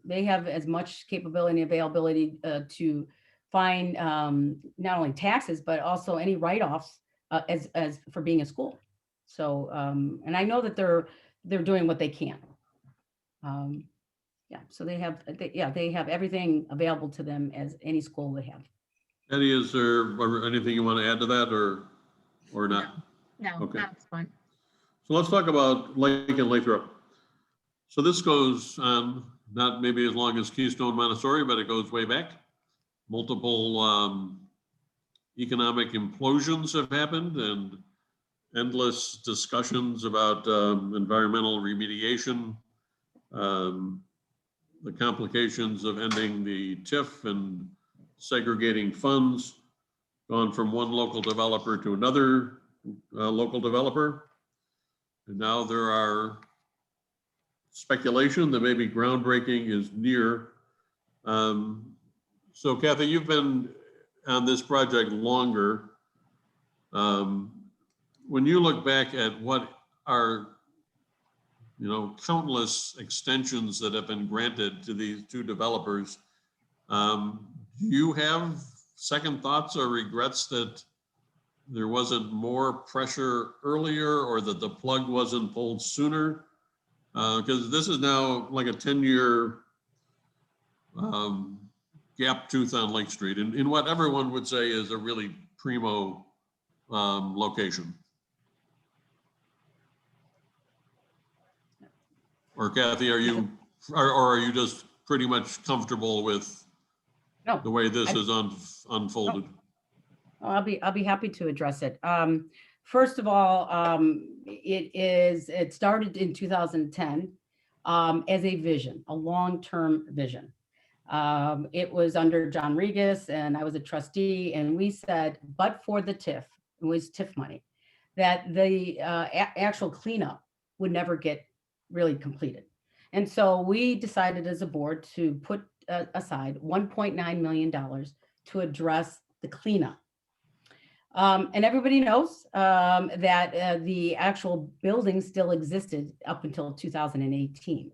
they have as much capability and availability to find not only taxes, but also any write-offs as for being a school. So, and I know that they're doing what they can. Yeah, so they have everything available to them as any school would have. Eddie, is there anything you want to add to that or not? No, Okay. that's fine. So let's talk about Lake and Lathrop. So this goes on not maybe as long as Keystone Montessori, but it goes way back. Multiple economic implosions have happened and endless discussions about environmental remediation, the complications of ending the TIF and segregating funds, gone from one local developer to another local developer. And now there are speculation that maybe groundbreaking is near. So Cathy, you've been on this project longer. When you look back at what are countless extensions that have been granted to these two developers, do you have second thoughts or regrets that there wasn't more pressure earlier, or that the plug wasn't pulled sooner? Because this is now like a 10-year gap tooth on Lake Street, in what everyone would say is a really primo location. Or Cathy, are you, or are you just pretty much comfortable with No, the way this is unfolded? I'll be happy to address it. First of all, it started in 2010 as a vision, a long-term vision. It was under John Regas, and I was a trustee, and we said, but for the TIF, it was TIF money, that the actual cleanup would never get really completed. And so we decided as a board to put aside $1.9 million to address the cleanup. And everybody knows that the actual building still existed up until 2018.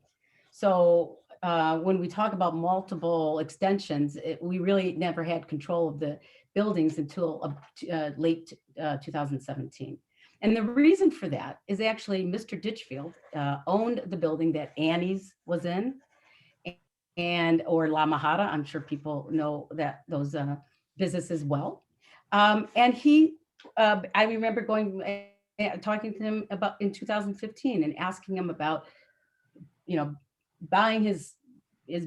So when we talk about multiple extensions, we really never had control of the buildings until late 2017. And the reason for that is actually Mr. Ditchfield owned the building that Annie's was in, or La Mahada. I'm sure people know that those businesses well. And he, I remember talking to him about in 2015 and asking him about, buying his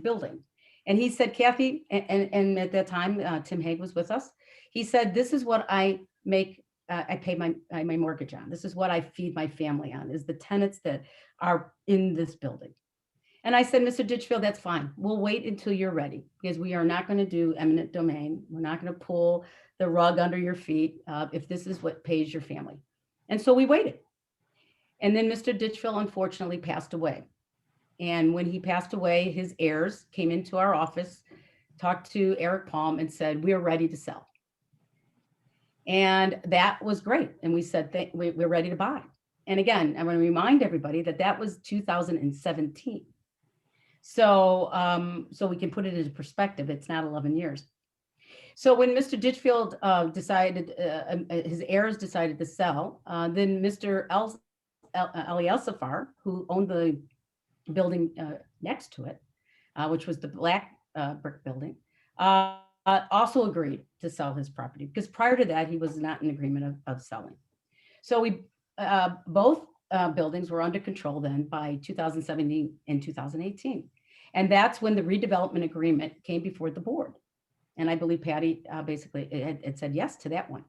building. And he said, Cathy, and at that time, Tim Hague was with us. He said, this is what I make, I pay my mortgage on. This is what I feed my family on, is the tenants that are in this building. And I said, Mr. Ditchfield, that's fine. We'll wait until you're ready, because we are not going to do eminent domain. We're not going to pull the rug under your feet if this is what pays your family. And so we waited. And then Mr. Ditchfield unfortunately passed away. And when he passed away, his heirs came into our office, talked to Eric Palm, and said, we're ready to sell. And that was great. And we said, we're ready to buy. And again, I want to remind everybody that that was 2017. So, so we can put it into perspective. It's not 11 years. So when Mr. Ditchfield decided, his heirs decided to sell, then Mr. Ali El-Safar, who owned the building next to it, which was the black brick building, also agreed to sell his property, because prior to that, he was not in agreement of selling. So we both buildings were under control then by 2017 and 2018. And that's when the redevelopment agreement came before the board. And I believe Patty basically it said yes to that one.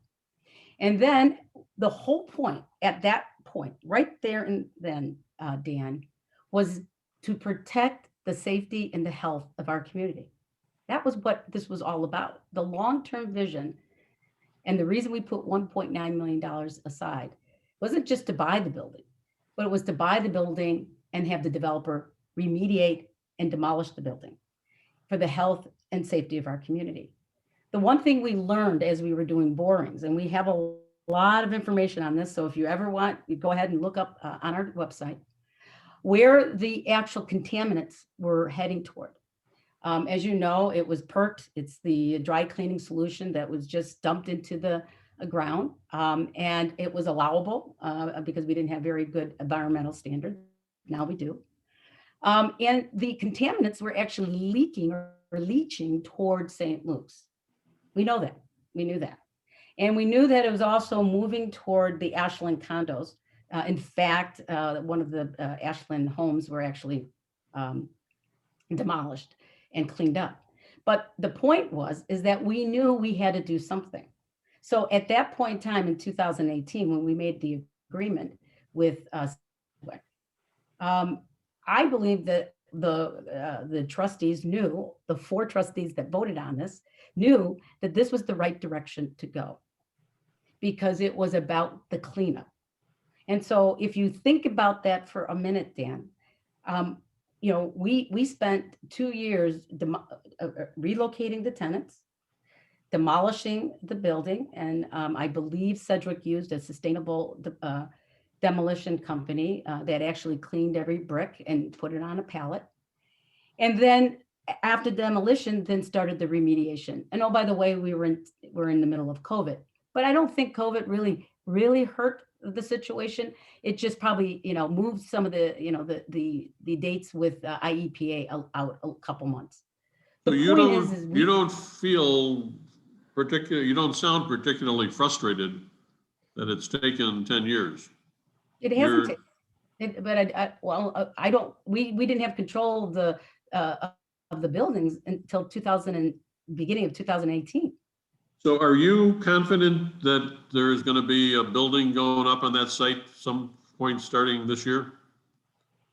And then the whole point at that point, right there and then, Dan, was to protect the safety and the health of our community. That was what this was all about. The long-term vision, and the reason we put $1.9 million aside wasn't just to buy the building, but it was to buy the building and have the developer remediate and demolish the building for the health and safety of our community. The one thing we learned as we were doing borings, and we have a lot of information on this, so if you ever want, you go ahead and look up on our website where the actual contaminants were heading toward. As you know, it was perked. It's the dry cleaning solution that was just dumped into the ground, and it was allowable because we didn't have very good environmental standards. Now we do. And the contaminants were actually leaking or leaching towards St. Luke's. We know that. We knew that. And we knew that it was also moving toward the Ashland condos. In fact, one of the Ashland homes were actually demolished and cleaned up. But the point is that we knew we had to do something. So at that point in time in 2018, when we made the agreement with I believe that the trustees knew, the 4 trustees that voted on this knew that this was the right direction to go, because it was about the cleanup. And so if you think about that for a minute, Dan, we spent 2 years relocating the tenants, demolishing the building, and I believe Sedgwick used a sustainable demolition company that actually cleaned every brick and put it on a pallet. And then after demolition, then started the remediation. And oh, by the way, we're in the middle of COVID, but I don't think COVID really hurt the situation. It just probably, moved some of the, the dates with IEPA out a couple months. So The you point don't, is you don't feel you don't sound particularly frustrated that it's taken 10 years. it hasn't, but I don't, we didn't have control of the buildings until beginning of 2018. So are you confident that there is going to be a building going up on that site some point starting this year?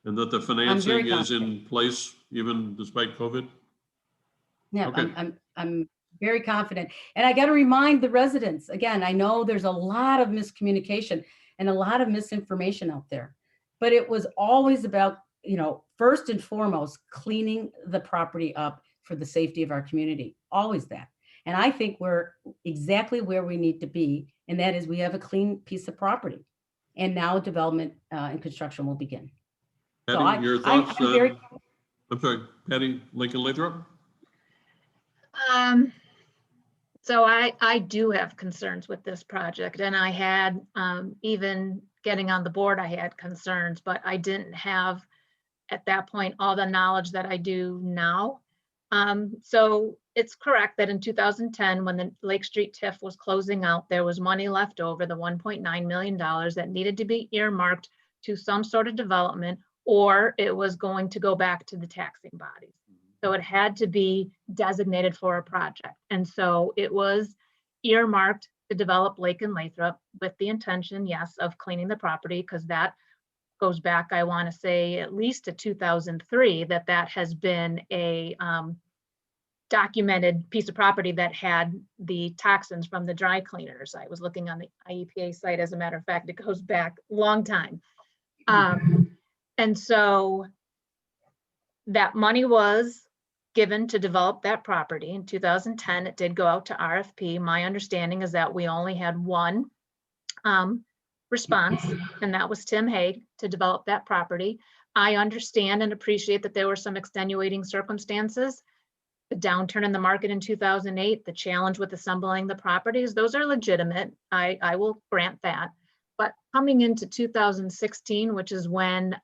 And that the financing is in place even despite COVID? Yeah, Okay. I'm very confident. And I got to remind the residents, again, I know there's a lot of miscommunication and a lot of misinformation out there, but it was always about, first and foremost, cleaning the property up for the safety of our community, always that. And I think we're exactly where we need to be. And that is we have a clean piece of property. And now development and construction will begin. Patty, your thoughts? I'm sorry, Patty, Lincoln Lathrop? So I do have concerns with this project, and I had, even getting on the board, I had concerns, but I didn't have at that point all the knowledge that I do now. So it's correct that in 2010, when the Lake Street TIF was closing out, there was money left over, the $1.9 million that needed to be earmarked to some sort of development, or it was going to go back to the taxing bodies. So it had to be designated for a project. And so it was earmarked to develop Lake and Lathrop with the intention, yes, of cleaning the property, because that goes back, I want to say, at least to 2003, that has been a documented piece of property that had the toxins from the dry cleaners. I was looking on the IEPA site, as a matter of fact, it goes back a long time. And so that money was given to develop that property. In 2010, it did go out to RFP. My understanding is that we only had one response, and that was Tim Hague to develop that property. I understand and appreciate that there were some extenuating circumstances. The downturn in the market in 2008, the challenge with assembling the properties, those are legitimate. I will grant that. But coming into 2016, which is when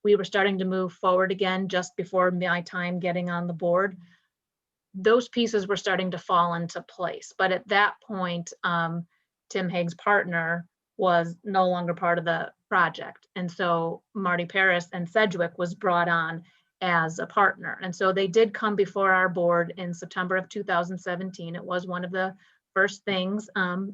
we were starting to move forward again, just before my time getting on the board, those pieces were starting to fall into place. But at that point, Tim Hague's partner was no longer part of the project. And so Marty Paris and Sedgwick was brought on as a partner. And so they did come before our board in September of 2017. It was one of the first things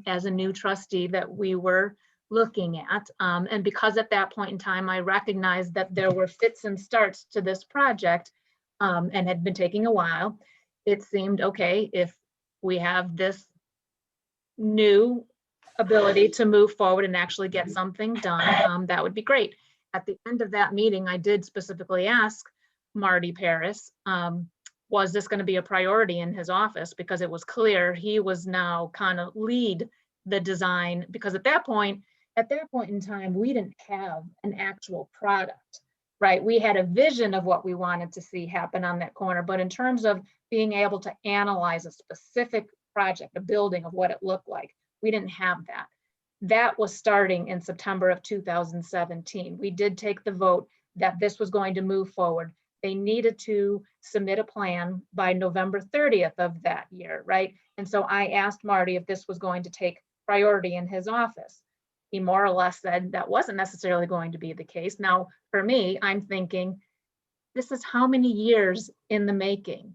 as a new trustee that we were looking at. And because at that point in time, I recognized that there were fits and starts to this project and had been taking a while, it seemed, okay, if we have this new ability to move forward and actually get something done, that would be great. At the end of that meeting, I did specifically ask Marty Paris, was this going to be a priority in his office? Because it was clear he was now kind of lead the design, because at that point in time, we didn't have an actual product, right? We had a vision of what we wanted to see happen on that corner, but in terms of being able to analyze a specific project, a building of what it looked like, we didn't have that. That was starting in September of 2017. We did take the vote that this was going to move forward. They needed to submit a plan by November 30th of that year, right? And so I asked Marty if this was going to take priority in his office. He more or less said that wasn't necessarily going to be the case. Now, for me, I'm thinking, this is how many years in the making?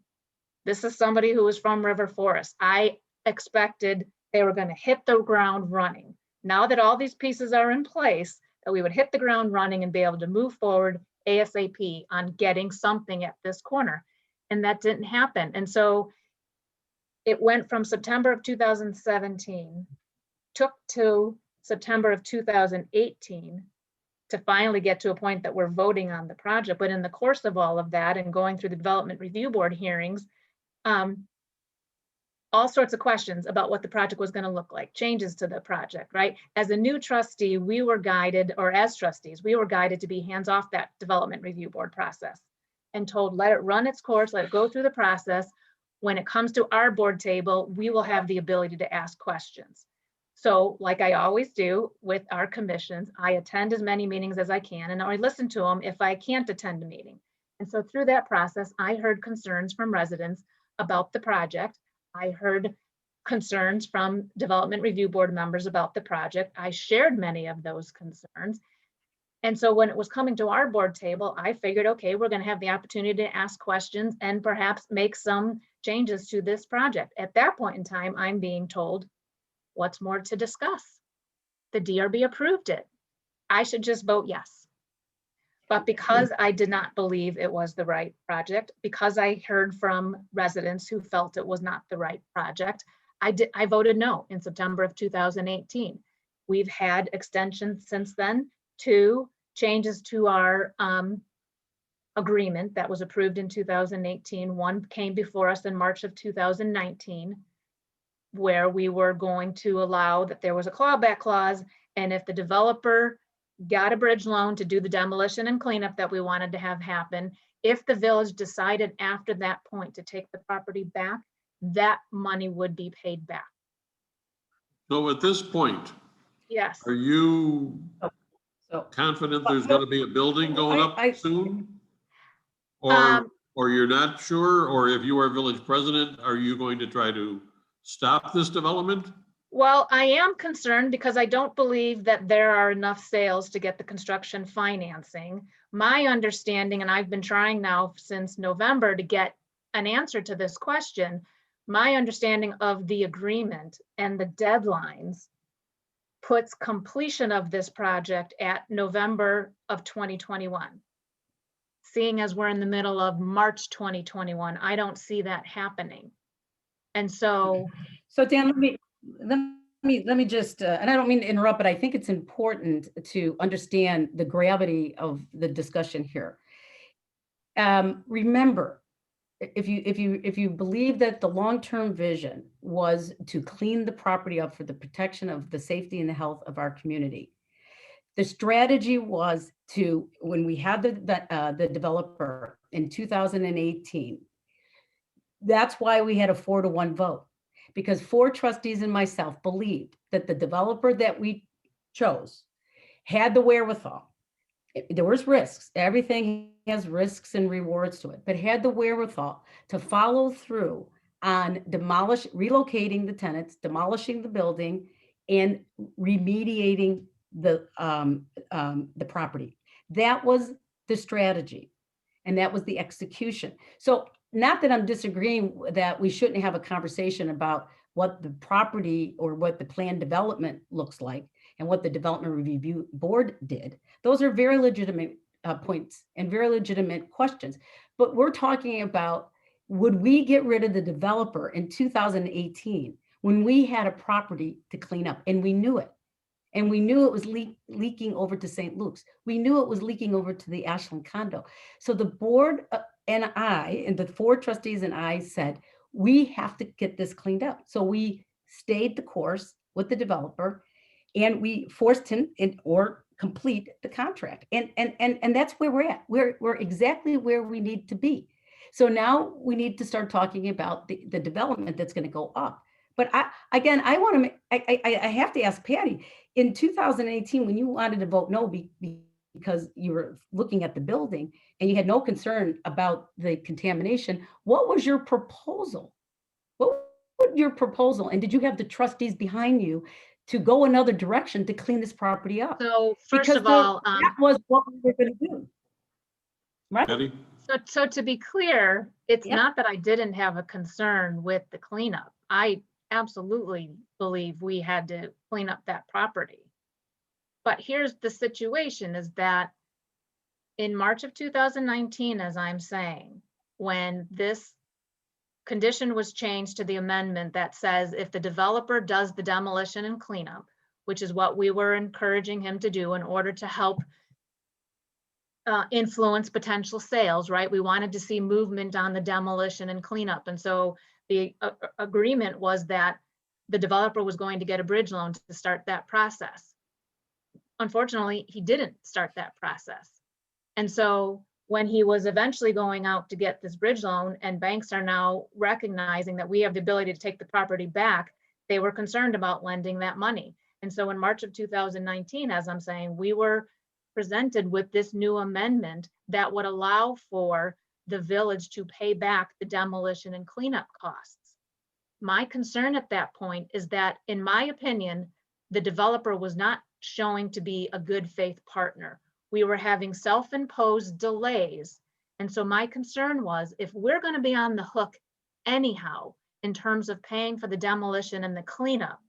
This is somebody who was from River Forest. I expected they were going to hit the ground running. Now that all these pieces are in place, that we would hit the ground running and be able to move forward ASAP on getting something at this corner. And that didn't happen. And so it went from September of 2017, took to September of 2018 to finally get to a point that we're voting on the project. But in the course of all of that and going through the Development Review Board hearings, all sorts of questions about what the project was going to look like, changes to the project, right? As a new trustee, we were guided, or as trustees, we were guided to be hands off that Development Review Board process and told, let it run its course, let it go through the process. When it comes to our board table, we will have the ability to ask questions. So like I always do with our commissions, I attend as many meetings as I can, and I listen to them if I can't attend a meeting. And so through that process, I heard concerns from residents about the project. I heard concerns from Development Review Board members about the project. I shared many of those concerns. And so when it was coming to our board table, I figured, okay, we're going to have the opportunity to ask questions and perhaps make some changes to this project. At that point in time, I'm being told, what's more to discuss? The DRB approved it. I should just vote yes. But because I did not believe it was the right project, because I heard from residents who felt it was not the right project, I voted no in September of 2018. We've had extensions since then, 2 changes to our agreement that was approved in 2018. One came before us in March of 2019, where we were going to allow that there was a clawback clause, and if the developer got a bridge loan to do the demolition and cleanup that we wanted to have happen, if the village decided after that point to take the property back, that money would be paid back. So at this point, Yes. are you So confident there's going to be a building going up soon? Um, Or you're not sure? Or if you are village president, are you going to try to stop this development? Well, I am concerned because I don't believe that there are enough sales to get the construction financing. My understanding, and I've been trying now since November to get an answer to this question, my understanding of the agreement and the deadlines puts completion of this project at November of 2021. Seeing as we're in the middle of March 2021, I don't see that happening. And so, Dan, let me just, and I don't mean to interrupt, but I think it's important to understand the gravity of the discussion here. Remember, if you believe that the long-term vision was to clean the property up for the protection of the safety and the health of our community, the strategy was to, when we had the developer in 2018, that's why we had a 4-to-1 vote, because 4 trustees and myself believed that the developer that we chose had the wherewithal. There was risks. Everything has risks and rewards to it, but had the wherewithal to follow through on relocating the tenants, demolishing the building, and remediating the property. That was the strategy, and that was the execution. So not that I'm disagreeing that we shouldn't have a conversation about what the property or what the planned development looks like and what the Development Review Board did. Those are very legitimate points and very legitimate questions. But we're talking about, would we get rid of the developer in 2018 when we had a property to clean up and we knew it? And we knew it was leaking over to St. Luke's. We knew it was leaking over to the Ashland condo. So the board and the 4 trustees and I said, we have to get this cleaned up. So we stayed the course with the developer, and we forced him or complete the contract. And that's where we're at. We're exactly where we need to be. So now we need to start talking about the development that's going to go up. But I have to ask Patty, in 2018, when you wanted to vote no because you were looking at the building and you had no concern about the contamination, what was your proposal? What was your proposal? And did you have the trustees behind you to go another direction to clean this property up? so first of all, that was what we were going to do. Right? Cathy? So to be clear, it's Yep. not that I didn't have a concern with the cleanup. I absolutely believe we had to clean up that property. But here's the situation, is that in March of 2019, as I'm saying, when this condition was changed to the amendment that says if the developer does the demolition and cleanup, which is what we were encouraging him to do in order to help influence potential sales, right? We wanted to see movement on the demolition and cleanup. And so the agreement was that the developer was going to get a bridge loan to start that process. Unfortunately, he didn't start that process. And so when he was eventually going out to get this bridge loan, and banks are now recognizing that we have the ability to take the property back, they were concerned about lending that money. And so in March of 2019, as I'm saying, we were presented with this new amendment that would allow for the village to pay back the demolition and cleanup costs. My concern at that point is that, in my opinion, the developer was not showing to be a good faith partner. We were having self-imposed delays. And so my concern was, if we're going to be on the hook anyhow, in terms of paying for the demolition and the cleanup,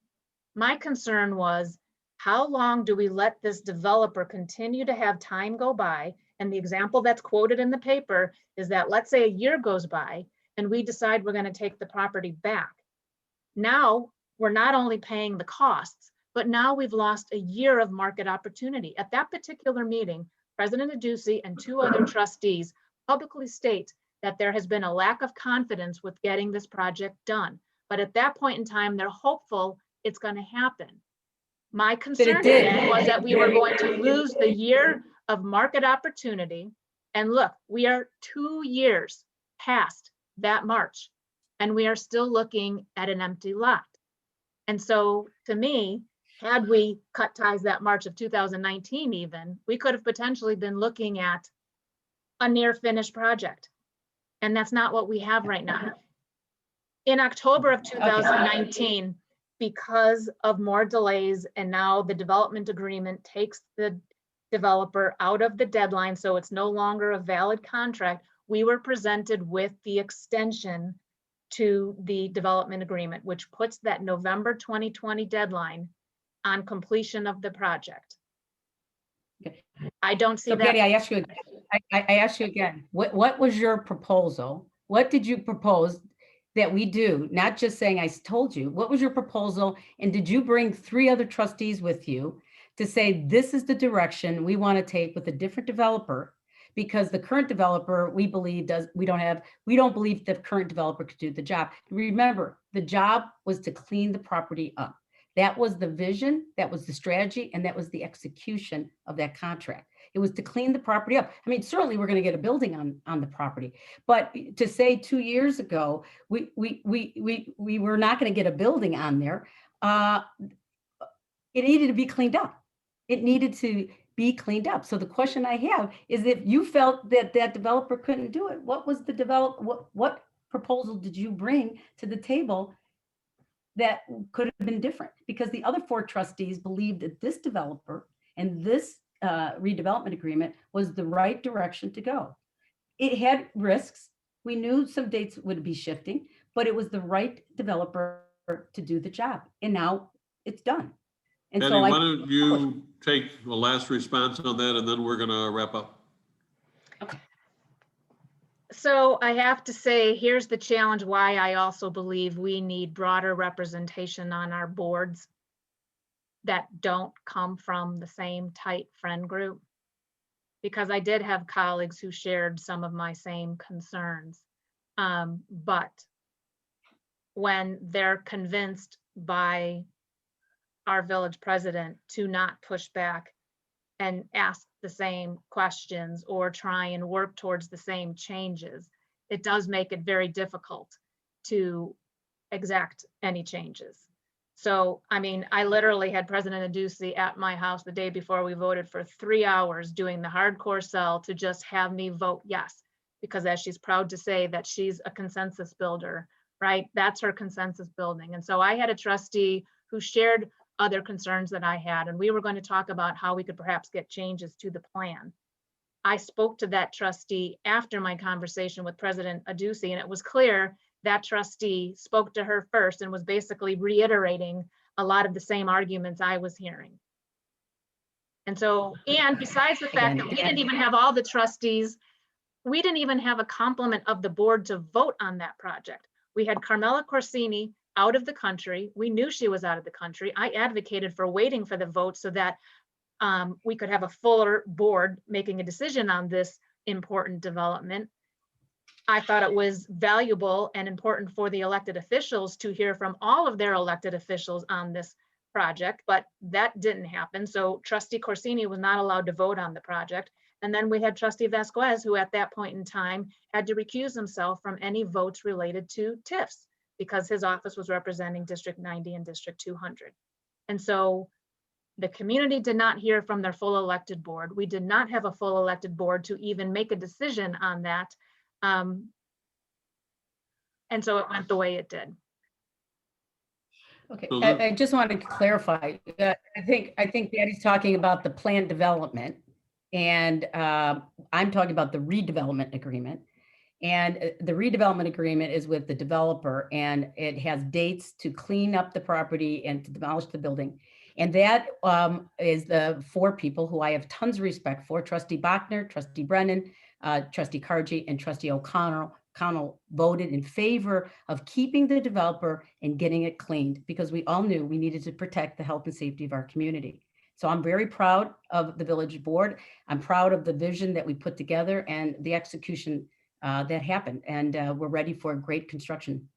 my concern was, how long do we let this developer continue to have time go by? And the example that's quoted in the paper is that, let's say a year goes by and we decide we're going to take the property back. Now we're not only paying the costs, but now we've lost a year of market opportunity. At that particular meeting, President Adduci and 2 other trustees publicly state that there has been a lack of confidence with getting this project done. But at that point in time, they're hopeful it's going to happen. My concern again was that we were going to lose the year of market opportunity. And look, we are 2 years past that March, and we are still looking at an empty lot. And so to me, had we cut ties that March of 2019 even, we could have potentially been looking at a near finished project. And that's not what we have right now. In October of 2019, because of more delays, and now the development agreement takes the developer out of the deadline, so it's no longer a valid contract, we were presented with the extension to the development agreement, which puts that November 2020 deadline on completion of the project. Okay. I don't see So that. Cathy, I ask you again, what was your proposal? What did you propose that we do? Not just saying I told you, what was your proposal? And did you bring 3 other trustees with you to say, this is the direction we want to take with a different developer? Because the current developer, we believe we don't believe the current developer could do the job. Remember, the job was to clean the property up. That was the vision, that was the strategy, and that was the execution of that contract. It was to clean the property up. I mean, certainly we're going to get a building on the property, but to say 2 years ago, we were not going to get a building on there, it needed to be cleaned up. It needed to be cleaned up. So the question I have is, if you felt that that developer couldn't do it, what was the what proposal did you bring to the table that could have been different? Because the other 4 trustees believed that this developer and this redevelopment agreement was the right direction to go. It had risks. We knew some dates would be shifting, but it was the right developer to do the job. And now it's done. And Cathy, so why don't you take the last response on that, and then we're going to wrap up. Okay. So I have to say, here's the challenge why I also believe we need broader representation on our boards that don't come from the same tight friend group. Because I did have colleagues who shared some of my same concerns. But when they're convinced by our village president to not push back and ask the same questions or try and work towards the same changes, it does make it very difficult to exact any changes. So, I mean, I literally had President Adduci at my house the day before we voted for 3 hours doing the hardcore sell to just have me vote yes, because as she's proud to say that she's a consensus builder, right? That's her consensus building. And so I had a trustee who shared other concerns that I had, and we were going to talk about how we could perhaps get changes to the plan. I spoke to that trustee after my conversation with President Adduci, and it was clear that trustee spoke to her first and was basically reiterating a lot of the same arguments I was hearing. And so, and besides the fact that we didn't even have all the trustees, we didn't even have a complement of the board to vote on that project. We had Carmela Corsini out of the country. We knew she was out of the country. I advocated for waiting for the vote so that we could have a fuller board making a decision on this important development. I thought it was valuable and important for the elected officials to hear from all of their elected officials on this project, but that didn't happen. So Trustee Corsini was not allowed to vote on the project. And then we had Trustee Vasquez, who at that point in time had to recuse himself from any votes related to TIFs. because his office was representing District 90 and District 200. And so the community did not hear from their full elected board. We did not have a full elected board to even make a decision on that. And so it went the way it did. Okay, So I just wanted to clarify. I think Patty's talking about the plan development, and I'm talking about the redevelopment agreement. And the redevelopment agreement is with the developer, and it has dates to clean up the property and to demolish the building. And that is the 4 people who I have tons of respect for: Trustee Bachner, Trustee Brennan, Trustee Kargi, and Trustee O'Connell voted in favor of keeping the developer and getting it cleaned, because we all knew we needed to protect the health and safety of our community. So I'm very proud of the village board. I'm proud of the vision that we put together and the execution that happened. And we're ready for great construction.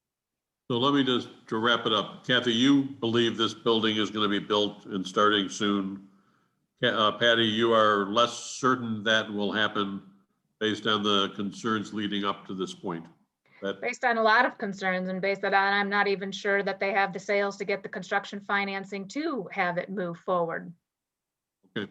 So let me just, to wrap it up, Cathy, you believe this building is going to be built and starting soon. Patty, you are less certain that will happen based on the concerns leading up to this point. Based on a lot of concerns, and based on, I'm not even sure that they have the sales to get the construction financing to have it move forward. Okay.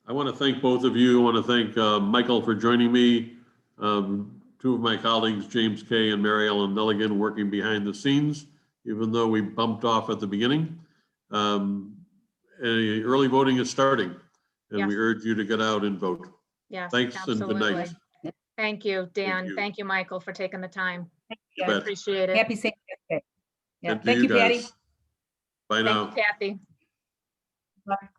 I want to thank both of you. I want to thank Michael for joining me. 2 of my colleagues, James Kay and Mary Ellen Milligan, working behind the scenes, even though we bumped off at the beginning. Early voting is starting, and Yes. we urge you to get out and vote. Yes, Thanks and good absolutely. night. Thank you, Dan. you. Thank you, Michael, for taking the time. You I bet. appreciate it. Happy St. Patty's Day. Yeah, And to thank you, Patty. guys. Bye now. Thank you, Cathy. Bye.